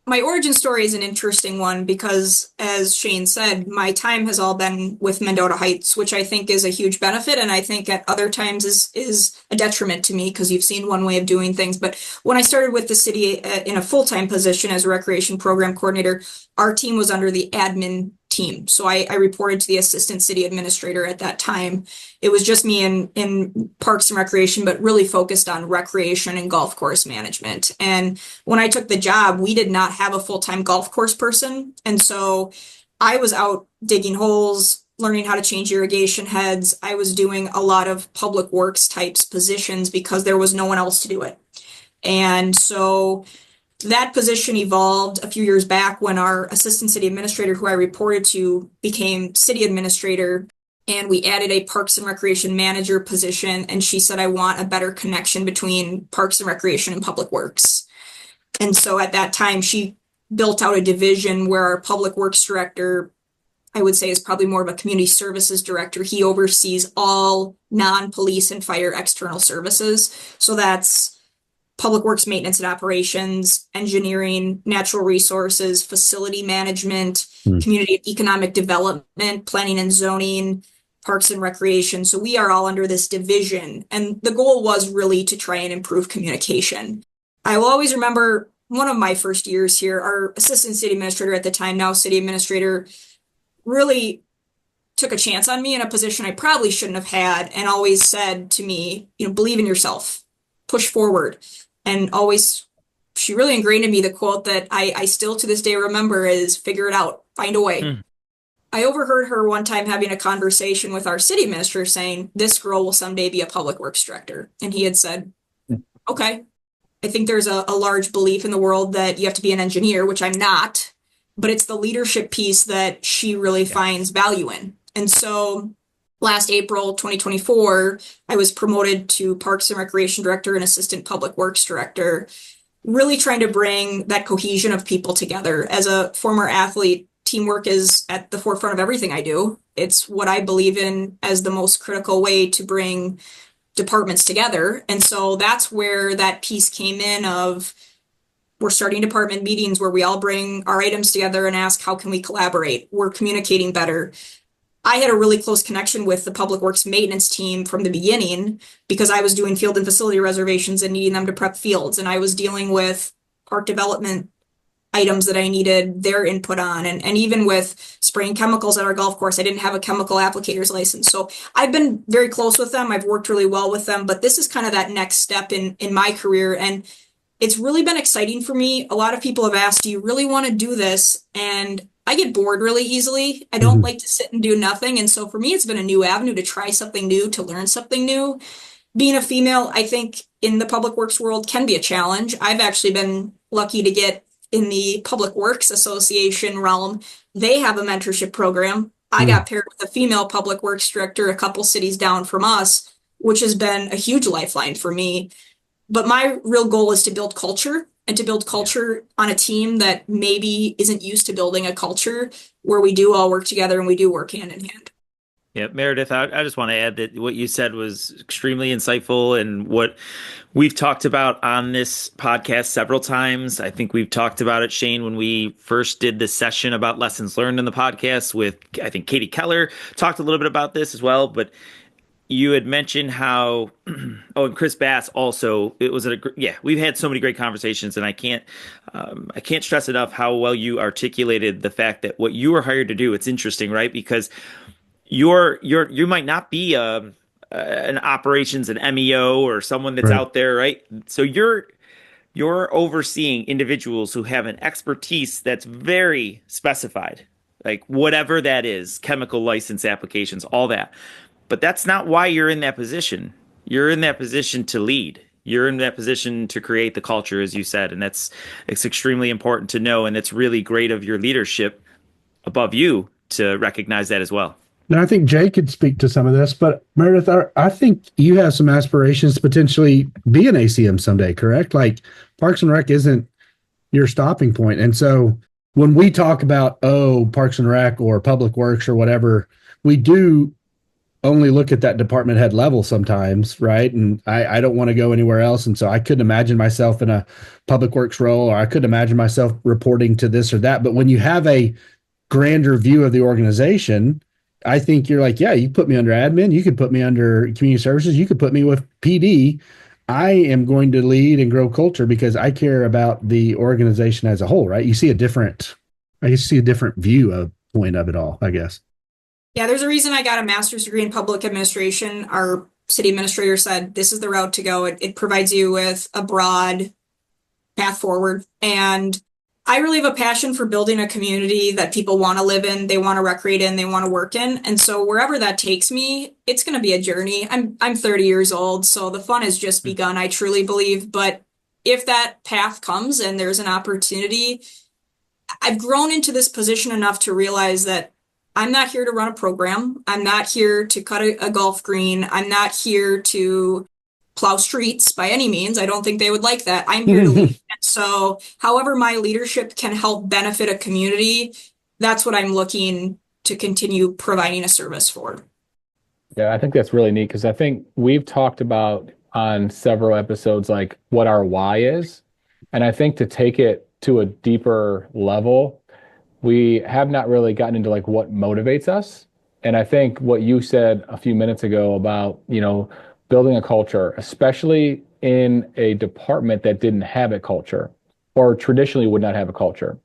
My origin story is an interesting one because, as Shane said, my time has all been with Mendota Heights, which I think is a huge benefit, and I think at other times is a detriment to me because you've seen one way of doing things. But when I started with the city in a full-time position as a recreation program coordinator, our team was under the admin team. So I reported to the assistant city administrator at that time. It was just me in Parks and Recreation, but really focused on recreation and golf course management. And when I took the job, we did not have a full-time golf course person. And so I was out digging holes, learning how to change irrigation heads. I was doing a lot of public works types positions because there was no one else to do it. And so that position evolved a few years back when our assistant city administrator, who I reported to, became city administrator, and we added a Parks and Recreation manager position. And she said, I want a better connection between Parks and Recreation and Public Works. And so at that time, she built out a division where our Public Works director, I would say, is probably more of a community services director. He oversees all non-police and fire external services. So that's public works maintenance and operations, engineering, natural resources, facility management, community economic development, planning and zoning, parks and recreation. So we are all under this division. And the goal was really to try and improve communication. I will always remember one of my first years here, our assistant city administrator at the time, now city administrator, really took a chance on me in a position I probably shouldn't have had, and always said to me, you know, believe in yourself, push forward. And always, she really ingrained in me the quote that I still to this day remember is, figure it out, find a way. I overheard her one time having a conversation with our city minister saying, this girl will someday be a public works director. And he had said, okay, I think there's a large belief in the world that you have to be an engineer, which I'm not, but it's the leadership piece that she really finds value in. And so last April 2024, I was promoted to Parks and Recreation Director and Assistant Public Works Director, really trying to bring that cohesion of people together. As a former athlete, teamwork is at the forefront of everything I do. It's what I believe in as the most critical way to bring departments together. And so that's where that piece came in of we're starting department meetings where we all bring our items together and ask, how can we collaborate? We're communicating better. I had a really close connection with the public works maintenance team from the beginning because I was doing field and facility reservations and needing them to prep fields. And I was dealing with park development items that I needed their input on. And even with spraying chemicals at our golf course, I didn't have a chemical applicator's license. So I've been very close with them. I've worked really well with them, but this is kind of that next step in my career. And it's really been exciting for me. A lot of people have asked, do you really want to do this? And I get bored really easily. I don't like to sit and do nothing. And so for me, it's been a new avenue to try something new, to learn something new. Being a female, I think in the public works world can be a challenge. I've actually been lucky to get in the Public Works Association realm. They have a mentorship program. I got paired with a female public works director a couple cities down from us, which has been a huge lifeline for me. But my real goal is to build culture and to build culture on a team that maybe isn't used to building a culture where we do all work together and we do work hand in hand. Yeah, Meredith, I just want to add that what you said was extremely insightful and what we've talked about on this podcast several times. I think we've talked about it, Shane, when we first did this session about lessons learned in the podcast with, I think, Katie Keller talked a little bit about this as well. But you had mentioned how, and Chris Bass also. It was we've had so many great conversations, and I can't stress enough how well you articulated the fact that what you were hired to do. It's interesting, right? Because you might not be an operations, an MEO, or someone that's out there, right? So you're overseeing individuals who have an expertise that's very specified, like whatever that is, chemical license applications, all that. But that's not why you're in that position. You're in that position to lead. You're in that position to create the culture, as you said, and it's extremely important to know. And it's really great of your leadership above you to recognize that as well. Now, I think Jay could speak to some of this, but Meredith, I think you have some aspirations to potentially be an ACM someday, correct? Like Parks and Rec isn't your stopping point. And so when we talk about, Parks and Rec or Public Works or whatever, we do only look at that department head level sometimes, right? And I don't want to go anywhere else. And so I couldn't imagine myself in a Public Works role, or I couldn't imagine myself reporting to this or that. But when you have a grander view of the organization, I think you're like, yeah, you put me under admin, you could put me under community services, you could put me with PD. I am going to lead and grow culture because I care about the organization as a whole, right? You see a different viewpoint of it all, I guess. Yeah, there's a reason I got a master's degree in public administration. Our city administrator said this is the route to go. It provides you with a broad path forward. And I really have a passion for building a community that people want to live in, they want to recreate in, they want to work in. And so wherever that takes me, it's going to be a journey. I'm 30 years old, so the fun has just begun, I truly believe. But if that path comes and there's an opportunity, I've grown into this position enough to realize that I'm not here to run a program. I'm not here to cut a golf green. I'm not here to plow streets by any means. I don't think they would like that. I'm here to lead. So however my leadership can help benefit a community, that's what I'm looking to continue providing a service for. Yeah, I think that's really neat because I think we've talked about on several episodes like what our why is. And I think to take it to a deeper level, we have not really gotten into like what motivates us. And I think what you said a few minutes ago about, building a culture, especially in a department that didn't have a culture or traditionally would not have a culture.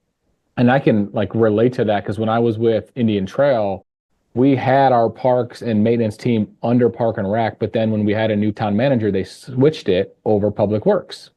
And I can like relate to that because when I was with Indian Trail, we had our parks and maintenance team under Park and Rec, but then when we had a new town manager, they switched it over Public Works.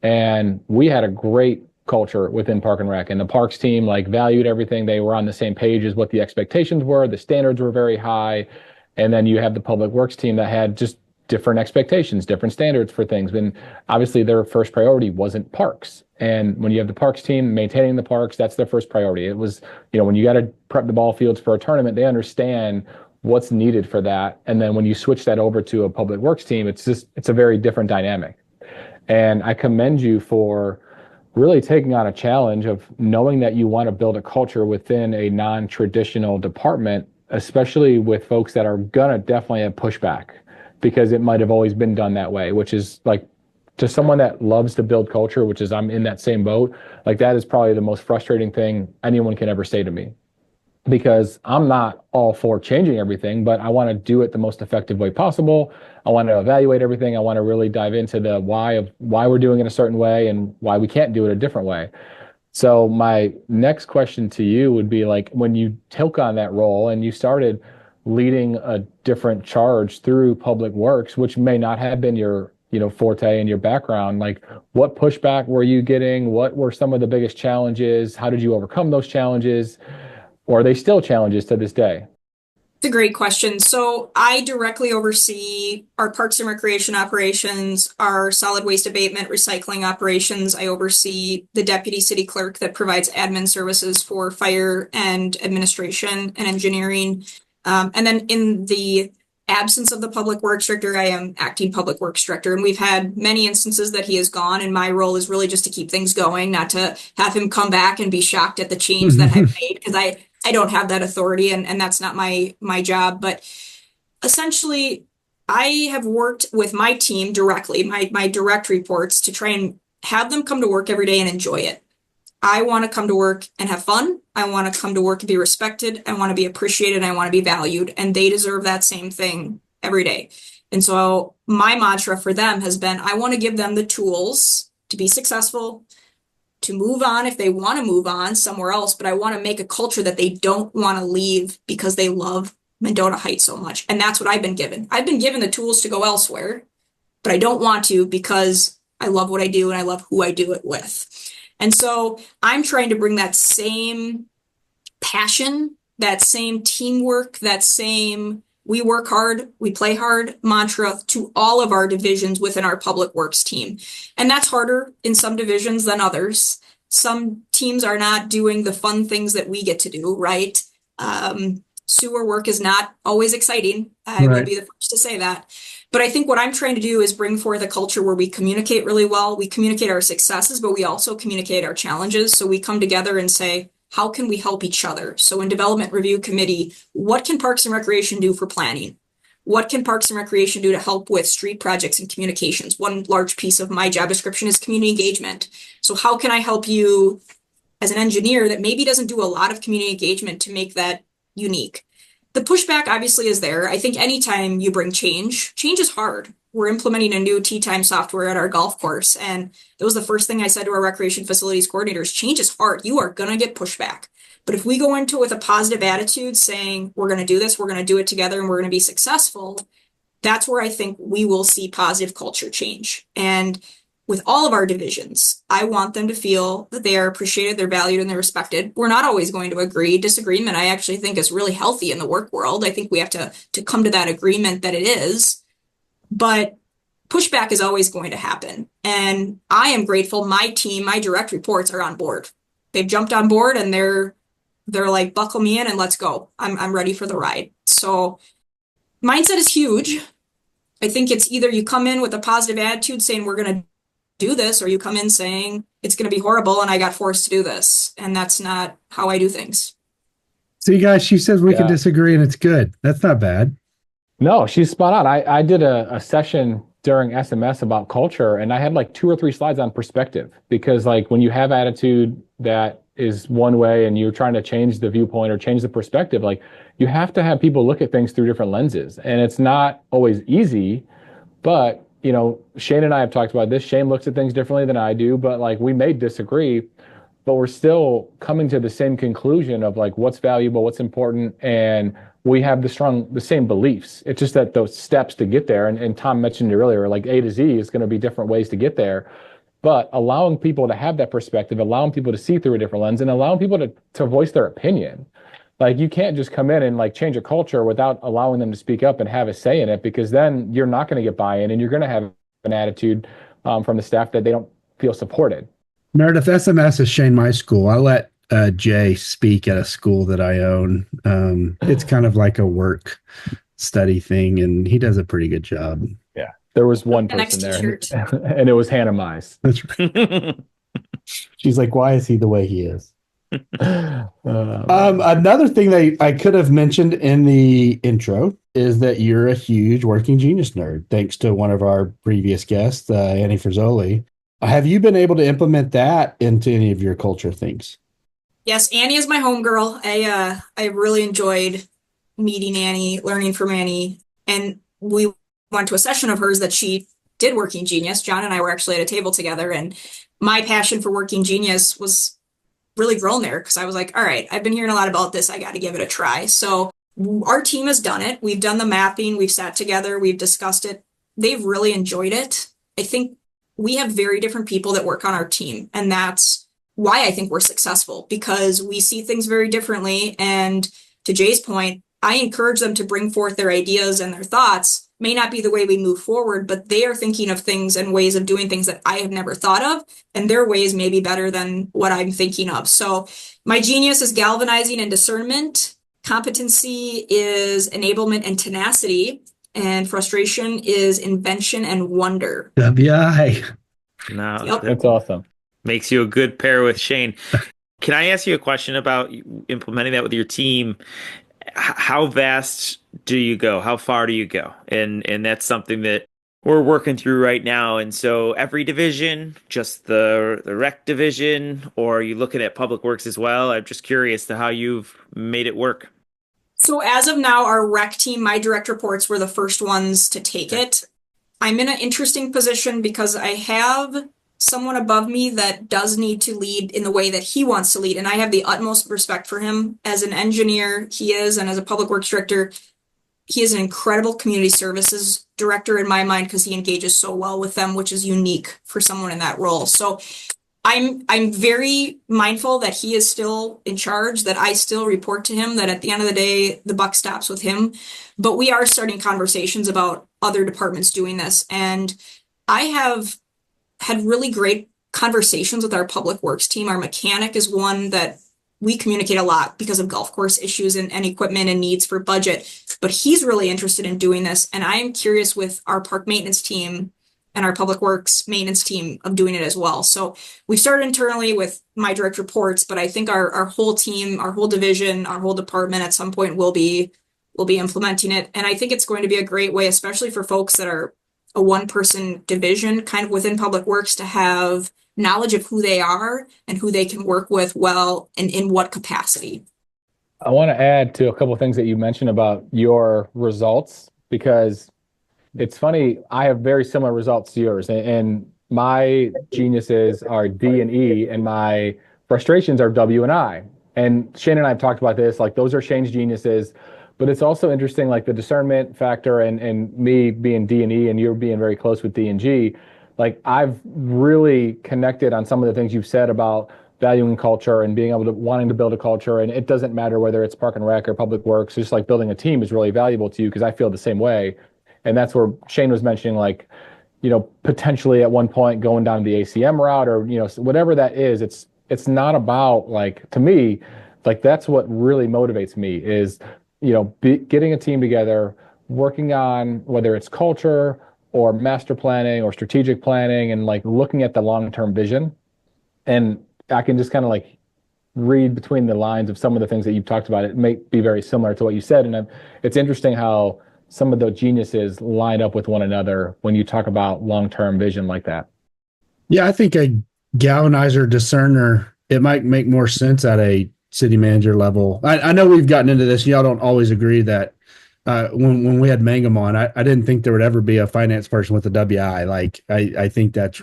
And we had a great culture within Park and Rec, and the parks team like valued everything. They were on the same page as what the expectations were. The standards were very high. And then you have the Public Works team that had just different expectations, different standards for things. And obviously their first priority wasn't parks. And when you have the parks team maintaining the parks, that's their first priority. It was, when you got to prep the ball fields for a tournament, they understand what's needed for that. And then when you switch that over to a Public Works team, it's a very different dynamic. And I commend you for really taking on a challenge of knowing that you want to build a culture within a non-traditional department especially with folks that are gonna definitely have pushback because it might have always been done that way, which is like, to someone that loves to build culture, which is I'm in that same boat, like that is probably the most frustrating thing anyone can ever say to me, because I'm not all for changing everything, but I want to do it the most effective way possible. I want to evaluate everything. I want to really dive into the why of why we're doing it a certain way and why we can't do it a different way. So my next question to you would be, like, when you took on that role and you started leading a different charge through public works, which may not have been your, forte and your background, like what pushback were you getting? What were some of the biggest challenges? How did you overcome those challenges? Or are they still challenges to this day? It's a great question. So I directly oversee our parks and recreation operations, our solid waste abatement, recycling operations. I oversee the deputy city clerk that provides admin services for fire and administration and engineering. And then in the absence of the public works director, I am acting public works director. And we've had many instances that he has gone, and my role is really just to keep things going, not to have him come back and be shocked at the change that I've made, because I don't have that authority, and that's not my job. But essentially, I have worked with my team directly, my direct reports, to try and have them come to work every day and enjoy it. I want to come to work and have fun. I want to come to work and be respected. I want to be appreciated. I want to be valued, and they deserve that same thing every day. And so my mantra for them has been, I want to give them the tools to be successful, to move on if they want to move on somewhere else, but I want to make a culture that they don't want to leave because they love Mendota Heights so much. And that's what I've been given. I've been given the tools to go elsewhere, but I don't want to, because I love what I do and I love who I do it with. And so I'm trying to bring that same passion, that same teamwork, that same we work hard, we play hard mantra to all of our divisions within our public works team. And that's harder in some divisions than others. Some teams are not doing the fun things that we get to do, right? Sewer work is not always exciting. I will be the first to say that. But I think what I'm trying to do is bring forth a culture where we communicate really well. We communicate our successes, but we also communicate our challenges. So we come together and say, how can we help each other? So in Development Review Committee, what can Parks and Recreation do for planning? What can Parks and Recreation do to help with street projects and communications? One large piece of my job description is community engagement. So how can I help you as an engineer that maybe doesn't do a lot of community engagement to make that unique? The pushback obviously is there. I think anytime you bring change is hard. We're implementing a new tee time software at our golf course, and that was the first thing I said to our recreation facilities coordinators. Change is hard. You are going to get pushback. But if we go into it with a positive attitude saying, we're going to do this, we're going to do it together, and we're going to be successful, that's where I think we will see positive culture change. And with all of our divisions, I want them to feel that they are appreciated, they're valued, and they're respected. We're not always going to agree. Disagreement, I actually think, is really healthy in the work world. I think we have to come to that agreement that it is. But pushback is always going to happen. And I am grateful my team, my direct reports are on board. They've jumped on board and they're like, buckle me in and let's go. I'm ready for the ride. So mindset is huge. I think it's either you come in with a positive attitude saying we're going to do this, or you come in saying it's going to be horrible and I got forced to do this. And that's not how I do things. See, guys, she says we can disagree and it's good. That's not bad. No, she's spot on. I did a session during SMS about culture, and I had like 2 or 3 slides on perspective, because like when you have attitude that is one way and you're trying to change the viewpoint or change the perspective, like you have to have people look at things through different lenses. And it's not always easy, but Shane and I have talked about this. Shane looks at things differently than I do, but like we may disagree, but we're still coming to the same conclusion of like what's valuable, what's important, and we have the same beliefs. It's just that those steps to get there, and Tom mentioned it earlier, like A to Z is going to be different ways to get there, but allowing people to have that perspective, allowing people to see through a different lens, and allowing people to voice their opinion. Like you can't just come in and like change a culture without allowing them to speak up and have a say in it, because then you're not going to get buy-in and you're going to have an attitude from the staff that they don't feel supported. Meredith, SMS is Shane my school. I let Jay speak at a school that I own. It's kind of like a work study thing, and he does a pretty good job. Yeah. There was one person there, and it was Hannah Mize. That's right. She's like, why is he the way he is? Another thing that I could have mentioned in the intro is that you're a huge Working Genius nerd, thanks to one of our previous guests, Annie Frizzoli. Have you been able to implement that into any of your culture things? Yes, Annie is my homegirl. I really enjoyed meeting Annie, learning from Annie, and we went to a session of hers that she did Working Genius. John and I were actually at a table together, and my passion for Working Genius was really grown there because I was like, all right, I've been hearing a lot about this. I got to give it a try. So our team has done it. We've done the mapping. We've sat together. We've discussed it. They've really enjoyed it. I think we have very different people that work on our team, and that's why I think we're successful, because we see things very differently. And to Jay's point, I encourage them to bring forth their ideas and their thoughts. May not be the way we move forward, but they are thinking of things and ways of doing things that I have never thought of, and their ways may be better than what I'm thinking of. So my genius is galvanizing and discernment. Competency is enablement and tenacity. And frustration is invention and wonder. WI. No, Yep. That's awesome. makes you a good pair with Shane. Can I ask you a question about implementing that with your team? How vast do you go? How far do you go? And that's something that we're working through right now. And so every division, just the rec division, or are you looking at public works as well? I'm just curious to how you've made it work. So as of now, our rec team, my direct reports were the first ones to take it. I'm in an interesting position because I have someone above me that does need to lead in the way that he wants to lead. And I have the utmost respect for him. As an engineer, he is, and as a public works director, he is an incredible community services director in my mind because he engages so well with them, which is unique for someone in that role. So I'm very mindful that he is still in charge, that I still report to him, that at the end of the day, the buck stops with him. But we are starting conversations about other departments doing this. And I have had really great conversations with our public works team. Our mechanic is one that we communicate a lot because of golf course issues and equipment and needs for budget. But he's really interested in doing this. And I am curious with our park maintenance team and our public works maintenance team of doing it as well. So we started internally with my direct reports, but I think our whole team, our whole division, our whole department at some point will be implementing it. And I think it's going to be a great way, especially for folks that are a one-person division kind of within public works, to have knowledge of who they are and who they can work with well and in what capacity. I want to add to a couple of things that you mentioned about your results, because it's funny, I have very similar results to yours, and my geniuses are D and E, and my frustrations are W and I. And Shane and I have talked about this, like those are Shane's geniuses, but it's also interesting, like the discernment factor and me being D and E and you're being very close with D and G. Like I've really connected on some of the things you've said about valuing culture and being able to wanting to build a culture. And it doesn't matter whether it's park and rec or public works, just like building a team is really valuable to you, because I feel the same way. And that's where Shane was mentioning, like, you know, potentially at one point going down the ACM route, or, you know, whatever that is. It's not about, like, to me, like that's what really motivates me is, you know, getting a team together, working on whether it's culture or master planning or strategic planning, and like looking at the long-term vision. And I can just kind of like read between the lines of some of the things that you've talked about. It may be very similar to what you said. And it's interesting how some of the geniuses line up with one another when you talk about long-term vision like that. Yeah, I think a galvanizer discerner, it might make more sense at a city manager level. I know we've gotten into this. Y'all don't always agree that when we had Mangum on, I didn't think there would ever be a finance person with a WI. Like I think that's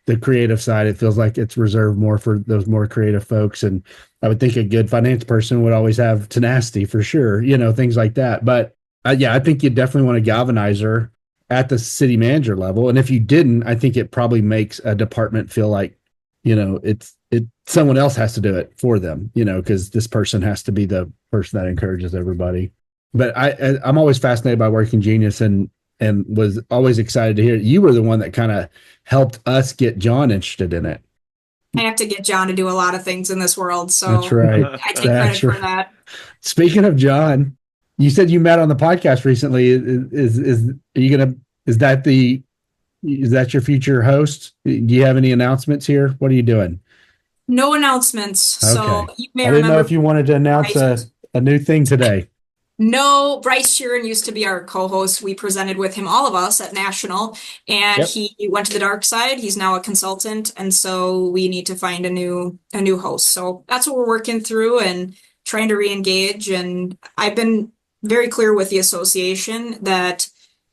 the creative side. It feels like it's reserved more for those more creative folks. And I would think a good finance person would always have tenacity for sure, you know, things like that. But yeah, I think you definitely want a galvanizer at the city manager level. And if you didn't, I think it probably makes a department feel like, you know, someone else has to do it for them, you know, because this person has to be the person that encourages everybody. But I'm always fascinated by Working Genius, and was always excited to hear it. You were the one that kind of helped us get John interested in it. I have to get John to do a lot of things in this world, so That's right. I take credit for that. Speaking of John, you said you met on the podcast recently. Is that your future host? Do you have any announcements here? What are you doing? No announcements. So Okay. you may I didn't know remember if you wanted to announce a new thing today. No, Bryce Sheeran used to be our co-host. We presented with him, all of us at National, and Yep. he went to the dark side. He's now a consultant, and so we need to find a new host. So that's what we're working through and trying to re-engage. And I've been very clear with the association that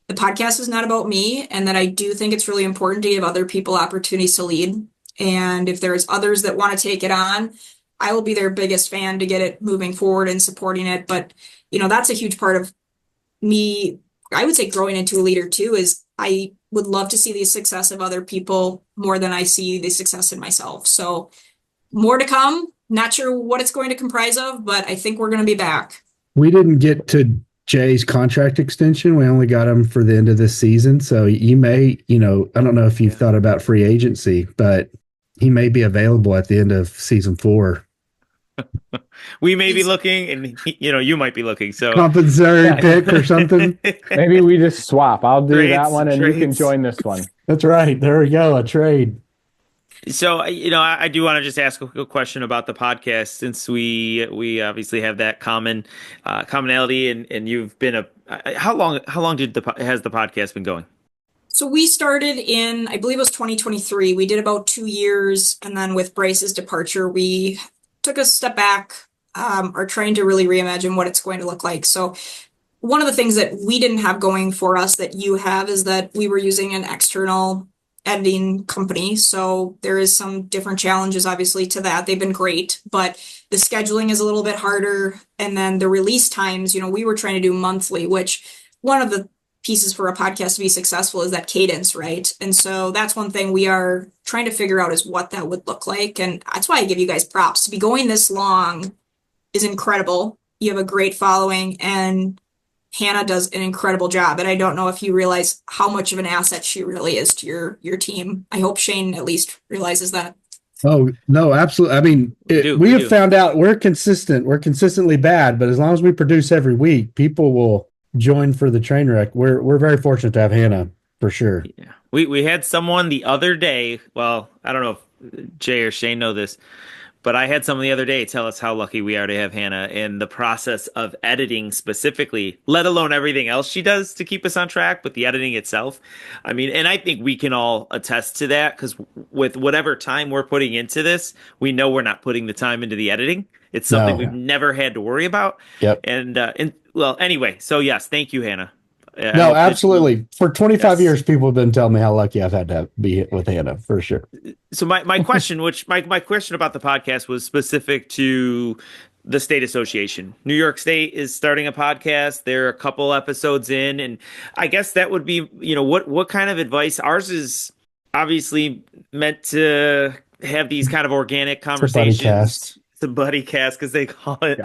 the podcast is not about me, and that I do think it's really important to give other people opportunities to lead. And if there's others that want to take it on, I will be their biggest fan to get it moving forward and supporting it. But that's a huge part of me. I would say growing into a leader too is I would love to see the success of other people more than I see the success in myself. So more to come. Not sure what it's going to comprise of, but I think we're going to be back. We didn't get to Jay's contract extension. We only got him for the end of this season. So you may, I don't know if you've thought about free agency, but he may be available at the end of season 4. We may be looking, and you might be looking. So compensatory pick or something. Maybe we just swap. I'll do that one, and you can trades. join this one. That's right. There we go. A trade. So, I do want to just ask a question about the podcast, since we obviously have that commonality, and you've been how long has the podcast been going? So we started in, I believe it was 2023. We did about 2 years, and then with Bryce's departure, we took a step back, are trying to really reimagine what it's going to look like. So one of the things that we didn't have going for us that you have is that we were using an external editing company. So there is some different challenges, obviously, to that. They've been great, but the scheduling is a little bit harder. And then the release times, we were trying to do monthly, which one of the pieces for a podcast to be successful is that cadence, right? And so that's one thing we are trying to figure out is what that would look like. And that's why I give you guys props. To be going this long is incredible. You have a great following, and Hannah does an incredible job. And I don't know if you realize how much of an asset she really is to your team. I hope Shane at least realizes that. Oh, no, absolutely. I mean, we have found out we're consistent. We're consistently bad, but as long as we produce every week, people will join for the train wreck. We're very fortunate to have Hannah, for sure. Yeah. We had someone the other day. Well, I don't know if Jay or Shane know this, but I had someone the other day tell us how lucky we are to have Hannah in the process of editing specifically, let alone everything else she does to keep us on track, but the editing itself. I mean, and I think we can all attest to that, because with whatever time we're putting into this, we know we're not putting the time into the editing. It's something we've never had to worry about. Yep. And well, anyway, so yes, thank you, Hannah. No, absolutely. For 25 years, people have been telling me how lucky I've had to be with Hannah, for sure. So my question, my question about the podcast was specific to the state association. New York State is starting a podcast. They're a couple episodes in, and I guess that would be, what kind of advice? Ours is obviously meant to have these kind of organic conversations. It's a buddy cast, because they call it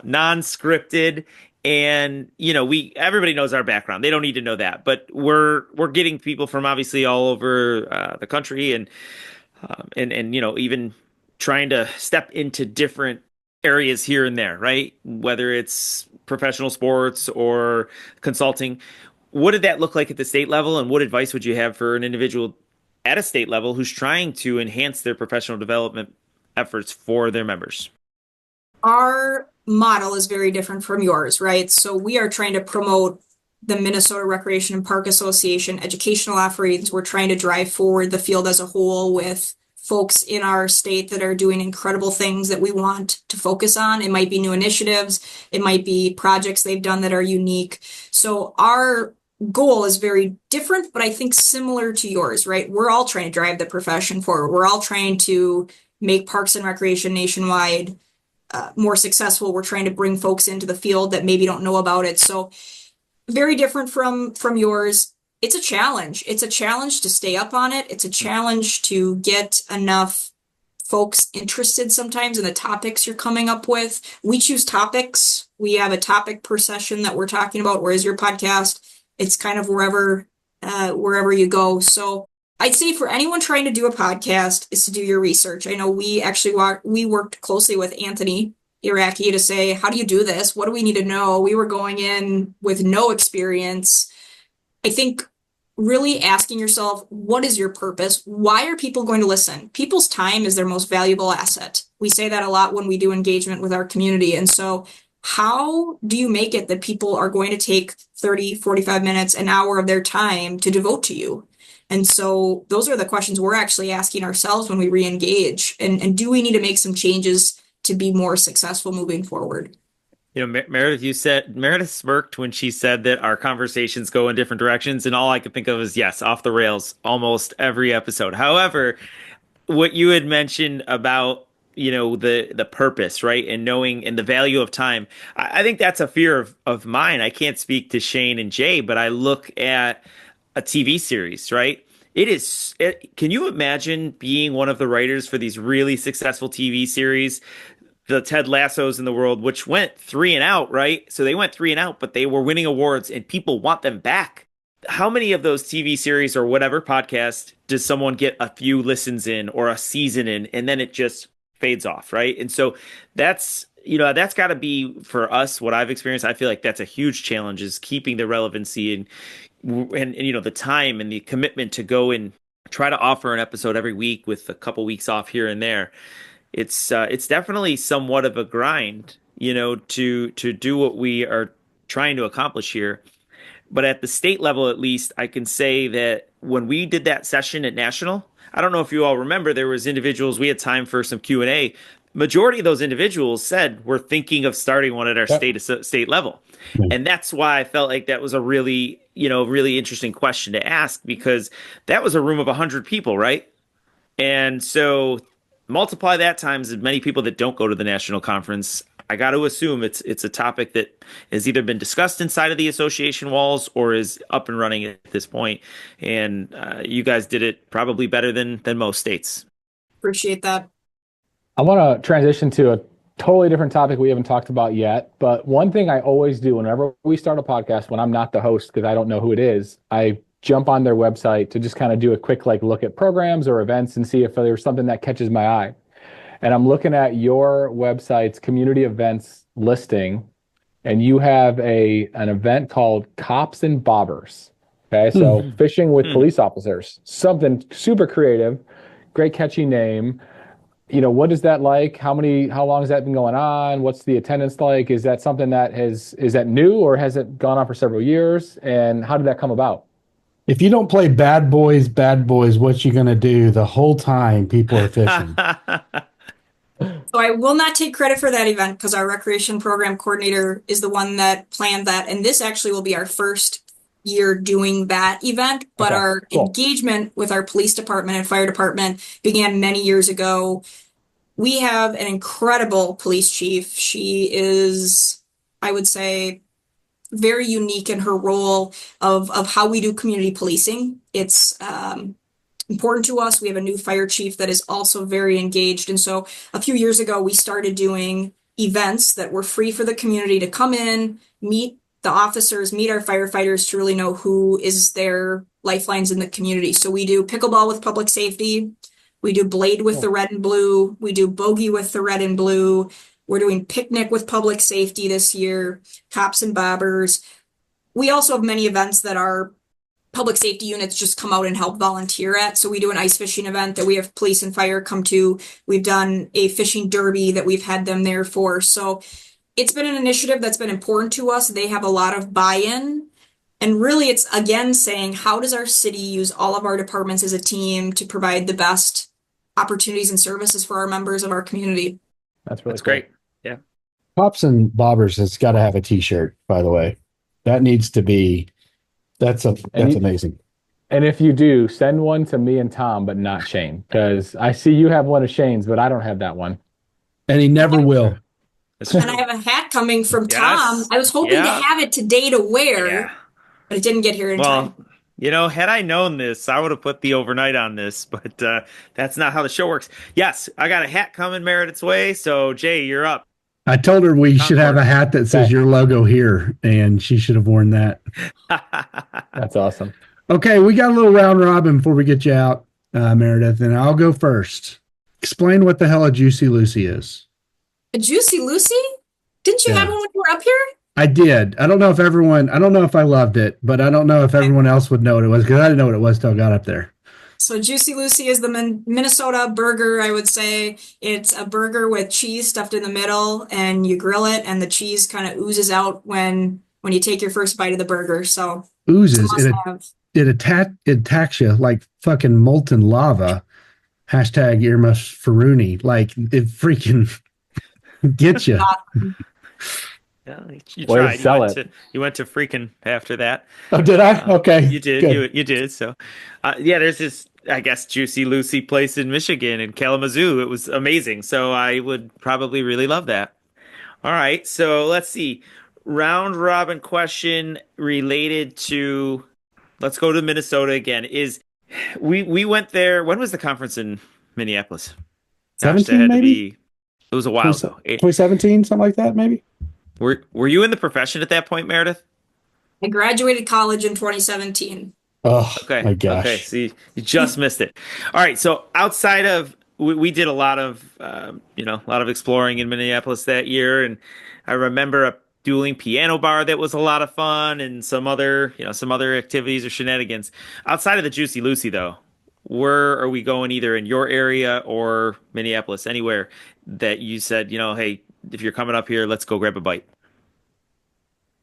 non-scripted. And everybody knows our background. They don't need to know that, but we're getting people from obviously all over the country, and even trying to step into different areas here and there, right? Whether it's professional sports or consulting. What did that look like at the state level, and what advice would you have for an individual at a state level who's trying to enhance their professional development efforts for their members? Our model is very different from yours, right? So we are trying to promote the Minnesota Recreation and Park Association educational offerings. We're trying to drive forward the field as a whole with folks in our state that are doing incredible things that we want to focus on. It might be new initiatives. It might be projects they've done that are unique. So our goal is very different, but I think similar to yours, right? We're all trying to drive the profession forward. We're all trying to make parks and recreation nationwide more successful. We're trying to bring folks into the field that maybe don't know about it. So very different from yours. It's a challenge. It's a challenge to stay up on it. It's a challenge to get enough folks interested sometimes in the topics you're coming up with. We choose topics. We have a topic per session that we're talking about, whereas your podcast, it's kind of wherever you go. So I'd say for anyone trying to do a podcast is to do your research. I know we actually worked closely with Anthony Iraqi to say, how do you do this? What do we need to know? We were going in with no experience. I think really asking yourself, what is your purpose? Why are people going to listen? People's time is their most valuable asset. We say that a lot when we do engagement with our community. And so how do you make it that people are going to take 30, 45 minutes, an hour of their time to devote to you? And so those are the questions we're actually asking ourselves when we re-engage. And do we need to make some changes to be more successful moving forward? You know, Meredith smirked when she said that our conversations go in different directions, and all I could think of is yes, off the rails almost every episode. However, what you had mentioned about the purpose, right, and knowing and the value of time, I think that's a fear of mine. I can't speak to Shane and Jay, but I look at a TV series, right? Can you imagine being one of the writers for these really successful TV series, the Ted Lassos in the world, which went 3 and out, right? So they went 3 and out, but they were winning awards and people want them back. How many of those TV series or whatever podcast does someone get a few listens in or a season in, and then it just fades off, right? And so that's got to be for us what I've experienced. I feel like that's a huge challenge, is keeping the relevancy and the time and the commitment to go and try to offer an episode every week with a couple weeks off here and there. It's definitely somewhat of a grind, to do what we are trying to accomplish here. But at the state level, at least, I can say that when we did that session at National, I don't know if you all remember, there was individuals, we had time for some Q&A. Majority of those individuals said we're thinking of starting one at our state level. And that's why I felt like that was a really interesting question to ask, because that was a room of 100 people, right? And so multiply that times as many people that don't go to the national conference. I got to assume it's a topic that has either been discussed inside of the association walls or is up and running at this point. And you guys did it probably better than most states. Appreciate that. I want to transition to a totally different topic we haven't talked about yet. But one thing I always do whenever we start a podcast, when I'm not the host because I don't know who it is, I jump on their website to just kind of do a quick look at programs or events and see if there's something that catches my eye. And I'm looking at your website's community events listing, and you have an event called Cops and Bobbers. Okay, so fishing with police officers, something super creative, great catchy name. What is that like? How long has that been going on? What's the attendance like? Is that something that is that new, or has it gone on for several years? And how did that come about? If you don't play bad boys, what you going to do the whole time people are fishing? So I will not take credit for that event because our recreation program coordinator is the one that planned that. And this actually will be our first year doing that event. But our engagement with our police department and fire department began many years ago. We have an incredible police chief. She is, I would say, very unique in her role of how we do community policing. It's important to us. We have a new fire chief that is also very engaged. And so a few years ago, we started doing events that were free for the community to come in, meet the officers, meet our firefighters to really know who is their lifelines in the community. So we do pickleball with public safety. We do blade with the red and blue. We do bogey with the red and blue. We're doing picnic with public safety this year, cops and bobbers. We also have many events that our public safety units just come out and help volunteer at. So we do an ice fishing event that we have police and fire come to. We've done a fishing derby that we've had them there for. So it's been an initiative that's been important to us. They have a lot of buy-in. And really, it's again saying, how does our city use all of our departments as a team to provide the best opportunities and services for our members of our community? That's really That's great. Yeah. Cops and Bobbers has got to have a t-shirt, by the way. That needs to be, that's amazing. And if you do, send one to me and Tom, but not Shane, because I see you have one of Shane's, but I don't have that one. And he never will. And I have a hat coming from Tom. I was hoping to have it today to wear, but it didn't get here in time. Had I known this, I would have put the overnight on this, but that's not how the show works. Yes, I got a hat coming Meredith's way, so Jay, you're up. I told her we should have a hat that says your logo here, and she should have worn that. That's awesome. Okay, we got a little round robin before we get you out, Meredith, and I'll go first. Explain what the hell a Juicy Lucy is. A Juicy Lucy? Didn't you have one when you were up here? I did. I don't know if I loved it, but I don't know if everyone else would know what it was because I didn't know what it was till I got up there. So Juicy Lucy is the Minnesota burger, I would say. It's a burger with cheese stuffed in the middle, and you grill it, and the cheese kind of oozes out when you take your first bite of the burger. So it's a Oozes. must-have. It attacks you like fucking molten lava. Hashtag earmuffs for Rooney. Like it freaking gets you. Yeah, you Way to tried. sell You went to freaking after that. Oh, did I? Okay. You did. Good. You did. So, yeah, there's this, I guess, Juicy Lucy place in Michigan in Kalamazoo. It was amazing. So I would probably really love that. All right. So let's see. Round robin question related to, let's go to Minnesota again. We went there. When was the conference in Minneapolis? Gosh, that 17 had to maybe? be, it was a while ago. 2017, something like that, maybe? Were you in the profession at that point, Meredith? I graduated college in 2017. Oh, Okay. my gosh. Okay. See, you just missed it. All right. So outside of we did a lot of a lot of exploring in Minneapolis that year, and I remember a dueling piano bar that was a lot of fun, and some other activities or shenanigans. Outside of the Juicy Lucy, though, where are we going? Either in your area or Minneapolis, anywhere that you said, hey, if you're coming up here, let's go grab a bite.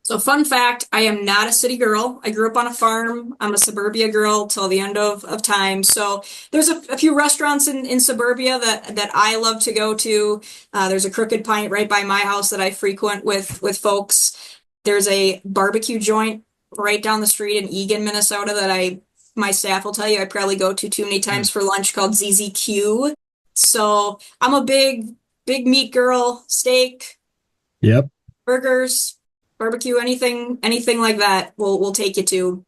So fun fact, I am not a city girl. I grew up on a farm. I'm a suburbia girl till the end of time. So there's a few restaurants in suburbia that I love to go to. There's a Crooked Pint right by my house that I frequent with folks. There's a barbecue joint right down the street in Eagan, Minnesota that my staff will tell you I probably go to too many times for lunch, called ZZQ. So I'm a big meat girl, steak, Yep. burgers, barbecue, anything like that, we'll take you to.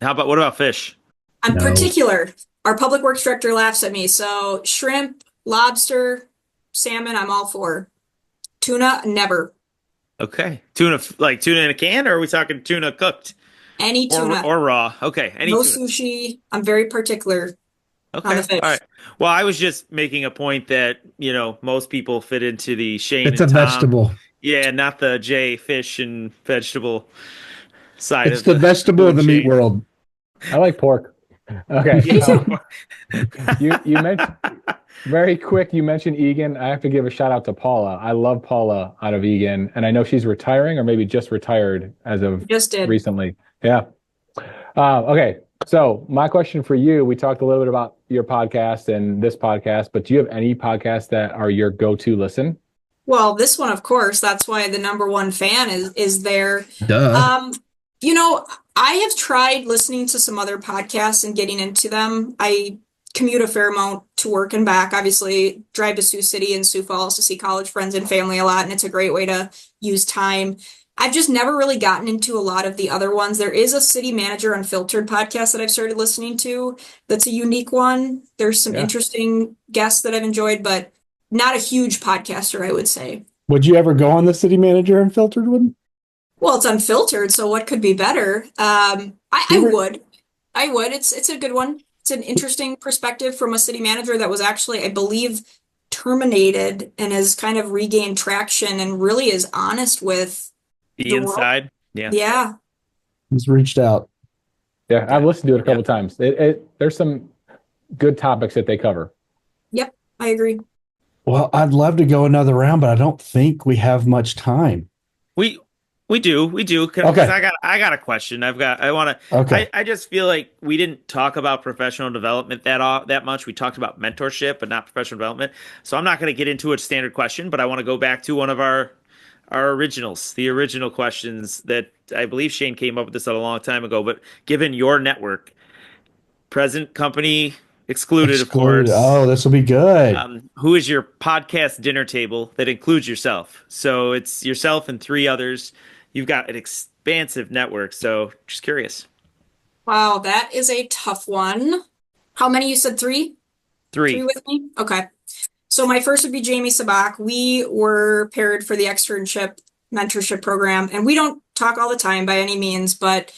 What about fish? I'm No. particular. Our public works director laughs at me. So shrimp, lobster, salmon, I'm all for. Tuna, never. Okay, tuna, like tuna in a can, or are we talking tuna cooked Any tuna. or raw? Okay, any No tuna. sushi. I'm very particular on Okay, the fish. all right. Well, I was just making a point that most people fit into the Shane It's and a Tom. vegetable. Yeah, not the J fish and vegetable side It's of the vegetable of the meat chain. world. I like pork. Okay. You mentioned very quick. You mentioned Egan. I have to give a shout out to Paula. I love Paula out of Egan, and I know she's retiring or maybe just retired as of Just did. recently. Yeah. Okay. So my question for you: we talked a little bit about your podcast and this podcast, but do you have any podcasts that are your go-to listen? Well, this one, of course, that's why the number one fan is there. Duh. I have tried listening to some other podcasts and getting into them. I commute a fair amount to work and back, obviously drive to Sioux City and Sioux Falls to see college friends and family a lot, and it's a great way to use time. I've just never really gotten into a lot of the other ones. There is a City Manager Unfiltered podcast that I've started listening to. That's a unique one. There's some interesting guests that I've enjoyed, but not a huge podcaster, I would say. Would you ever go on the City Manager Unfiltered one? Well, it's unfiltered, so what could be better? I would. It's a good one. It's an interesting perspective from a city manager that was actually, I believe, terminated and has kind of regained traction and really is honest with The the world. inside. Yeah. Yeah. He's reached out. Yeah, I've listened to it a couple times. There's some good topics that they cover. Yep, I agree. Well, I'd love to go another round, but I don't think we have much time. We do. 'Cause Okay. I got a question. Okay. I just feel like we didn't talk about professional development that much. We talked about mentorship, but not professional development. So I'm not going to get into a standard question, but I want to go back to one of our originals, the original questions that I believe Shane came up with this a long time ago. But given your network, present company excluded, of course. Oh, this will be good. Who is your podcast dinner table that includes yourself? So it's yourself and three others. You've got an expansive network. So just curious. Wow, that is a tough one. How many? You said three? Three with me? Okay. So my first would be Jamie Sabak. We were paired for the externship mentorship program, and we don't talk all the time by any means, but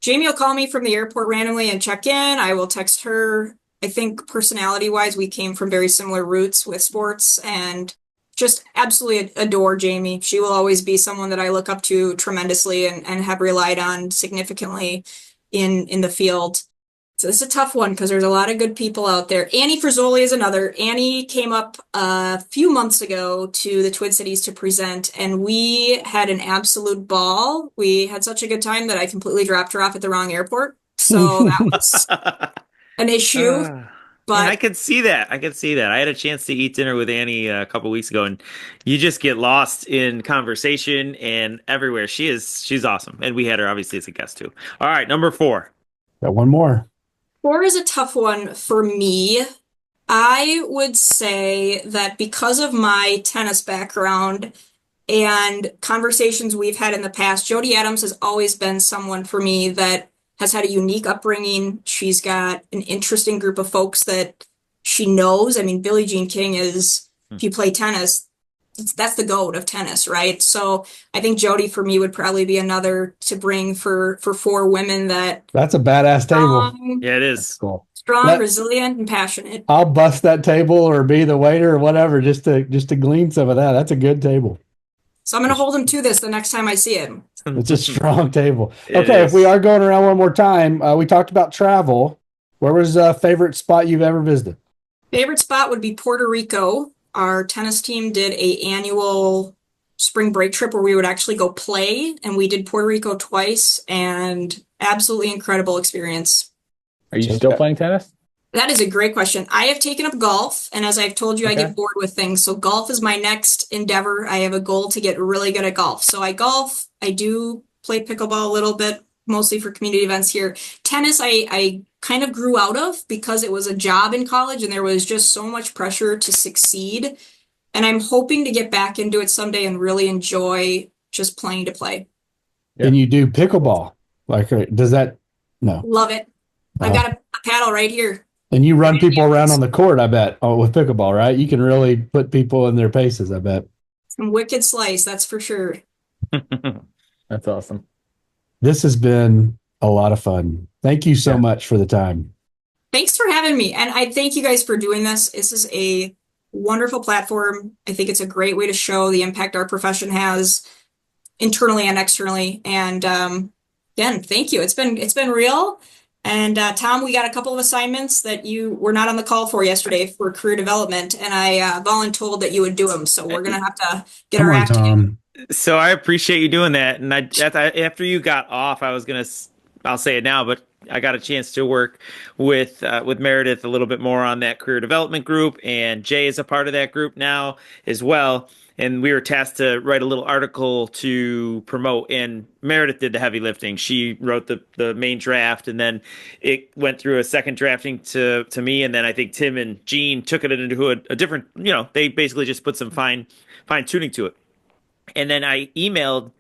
Jamie will call me from the airport randomly and check in. I will text her. I think personality-wise, we came from very similar roots with sports, and just absolutely adore Jamie. She will always be someone that I look up to tremendously and have relied on significantly in the field. So this is a tough one because there's a lot of good people out there. Annie Frizzoli is another. Annie came up a few months ago to the Twin Cities to present, and we had an absolute ball. We had such a good time that I completely dropped her off at the wrong airport. So that was an issue. But and I could see that. I could see that. I had a chance to eat dinner with Annie a couple weeks ago, and you just get lost in conversation and everywhere. She's awesome. And we had her obviously as a guest too. All right, number 4. Got one more. 4 is a tough one for me. I would say that because of my tennis background and conversations we've had in the past, Jody Adams has always been someone for me that has had a unique upbringing. She's got an interesting group of folks that she knows. I mean, Billie Jean King is, if you play tennis, that's the GOAT of tennis, right? So I think Jody for me would probably be another to bring for 4 women that That's a badass table. Yeah, it is. Cool. strong, resilient, and passionate. I'll bust that table or be the waiter or whatever just to glean some of that. That's a good table. So I'm going to hold him to this the next time I see him. It's a strong table. It Okay, is. if we are going around one more time, we talked about travel. Where was a favorite spot you've ever visited? Favorite spot would be Puerto Rico. Our tennis team did a annual spring break trip where we would actually go play, and we did Puerto Rico twice, and absolutely incredible experience. Are you still playing tennis? That is a great question. I have taken up golf, and as I've told you, I Okay. get bored with things. So golf is my next endeavor. I have a goal to get really good at golf. So I golf. I do play pickleball a little bit, mostly for community events here. Tennis, I kind of grew out of because it was a job in college, and there was just so much pressure to succeed. And I'm hoping to get back into it someday and really enjoy just playing to play. Yeah. And you do pickleball. Like, does that? No. Love it. I've got a paddle right here. And you run people around on the court, I bet, with pickleball, right? You can really put people in their paces, I bet. Some wicked slice, that's for sure. That's awesome. This has been a lot of fun. Thank you so much for the time. Thanks for having me. And I thank you guys for doing this. This is a wonderful platform. I think it's a great way to show the impact our profession has internally and externally. And again, thank you. It's been real. And Tom, we got a couple of assignments that you were not on the call for yesterday for career development, and I voluntold that you would do them. So we're gonna have to get Come our on, act together. Tom. So I appreciate you doing that. And after you got off, I'll say it now, but I got a chance to work with Meredith a little bit more on that career development group, and Jay is a part of that group now as well. And we were tasked to write a little article to promote, and Meredith did the heavy lifting. She wrote the main draft, and then it went through a second drafting to me, and then I think Tim and Gene took it into a different, they basically just put some fine tuning to it. And then I emailed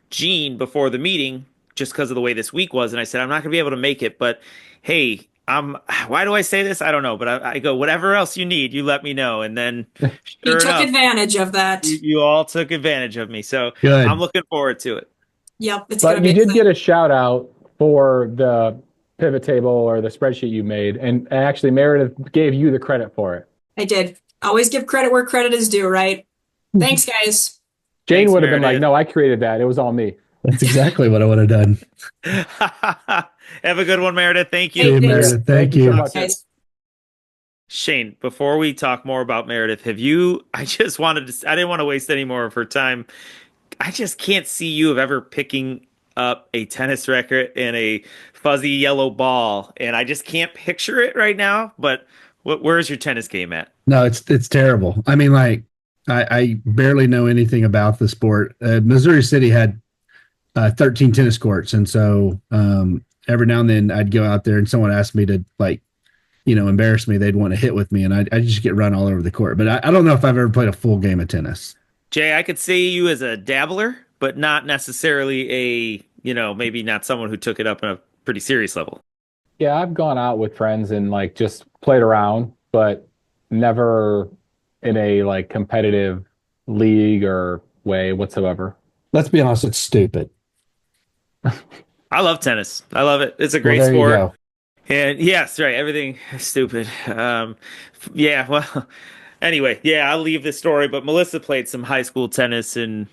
Gene before the meeting just because of the way this week was, and I said, I'm not going to be able to make it, but hey, why do I say this? I don't know, but I go, whatever else you need, you let me know. And then You took advantage of that. you all took advantage of me. So Good. I'm looking forward to it. Yep, it's gonna But be you did exciting. get a shout out for the pivot table or the spreadsheet you made. And actually, Meredith gave you the credit for it. I did. Always give credit where credit is due, right? Thanks, guys. Jane Thanks, would have been like, Meredith. no, I created that. It was all me. That's exactly what I would have done. Have a good one, Meredith. Thank you. See you, Thanks. Meredith. Thank you. so much. Guys. Shane, before we talk more about Meredith, I didn't want to waste any more of her time. I just can't see you of ever picking up a tennis racket and a fuzzy yellow ball, and I just can't picture it right now. But where's your tennis game at? No, it's terrible. I mean, like, I barely know anything about the sport. Missouri City had 13 tennis courts, and so every now and then I'd go out there and someone asked me to, like, embarrass me. They'd want to hit with me, and I just get run all over the court. But I don't know if I've ever played a full game of tennis. Jay, I could see you as a dabbler, but not necessarily maybe not someone who took it up on a pretty serious level. Yeah, I've gone out with friends and like just played around, but never in a like competitive league or way whatsoever. Let's be honest, it's stupid. I love tennis. I love it. It's a great Well, there you sport. go. And yes, right. Everything is stupid. Yeah, well, Anyway, yeah, I'll leave this story. But Melissa played some high school tennis, and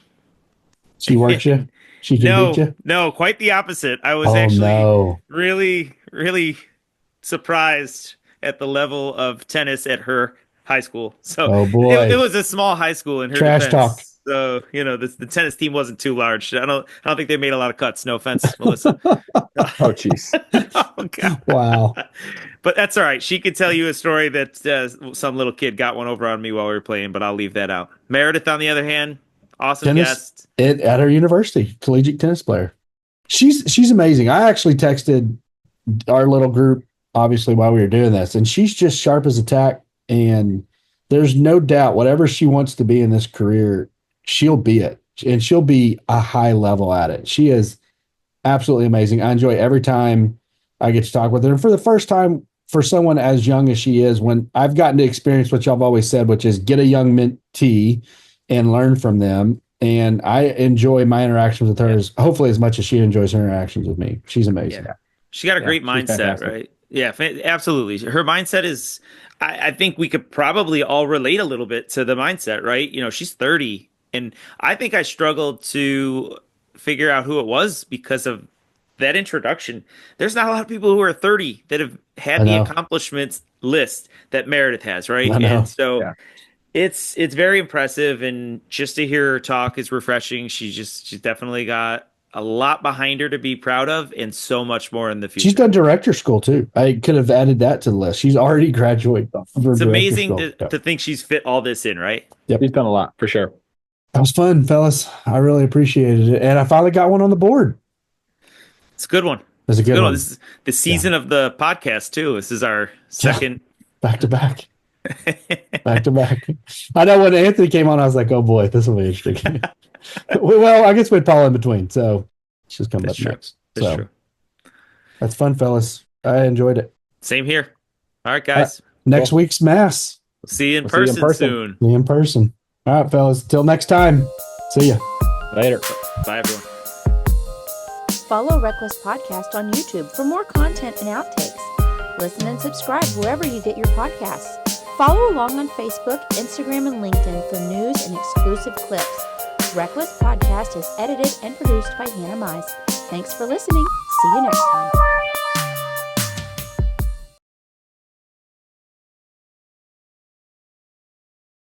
She works you. She can beat you. no, quite the opposite. I was Oh actually no. really, really surprised at the level of tennis at her high school. So Oh boy. it was a small high school in her Trash defense. talk. So the tennis team wasn't too large. I don't think they made a lot of cuts. No offense, Melissa. Oh, jeez. Oh, God. Wow. But that's all right. She could tell you a story that some little kid got one over on me while we were playing, but I'll leave that out. Meredith, on the other hand, awesome guest. At her university, collegiate tennis player. She's amazing. I actually texted our little group, obviously, while we were doing this, and she's just sharp as a tack. And there's no doubt whatever she wants to be in this career, she'll be it. And she'll be a high level at it. She is absolutely amazing. I enjoy every time I get to talk with her. And for the first time, for someone as young as she is, when I've gotten to experience what y'all always said, which is get a young mentee and learn from them. And I enjoy my interactions with her hopefully as much as she enjoys her interactions with me. She's amazing. Yeah. She got a great mindset, right? Yeah, absolutely. Her mindset is, I think we could probably all relate a little bit to the mindset, right? She's 30, and I think I struggled to figure out who it was because of that introduction. There's not a lot of people who are 30 that have had the accomplishments list that Meredith has, right? And so it's very impressive, and just to hear her talk is refreshing. She's definitely got a lot behind her to be proud of, and so much more in the future. She's done director school too. I could have added that to the list. She's already graduated. It's amazing to think she's fit all this in, right? Yep. She's done a lot for sure. That was fun, fellas. I really appreciated it. And I finally got one on the board. It's a good one. It's a good one. This is the season of the podcast too. This is our second back to back. Back to back. I know when Anthony came on, I was like, oh boy, this will be interesting. Well, I guess we had Paul in between, so it's just coming up next. That's true. That's fun, fellas. I enjoyed it. Same here. All right, guys. Next week's Mass. We'll see you in person soon. See you in person. All right, fellas. Till next time. See ya. Later. Bye, everyone. Follow RecLess Podcast on YouTube for more content and outtakes. Listen and subscribe wherever you get your podcasts. Follow along on Facebook, Instagram, and LinkedIn for news and exclusive clips. RecLess Podcast is edited and produced by Hannah Mize. Thanks for listening. See you next time.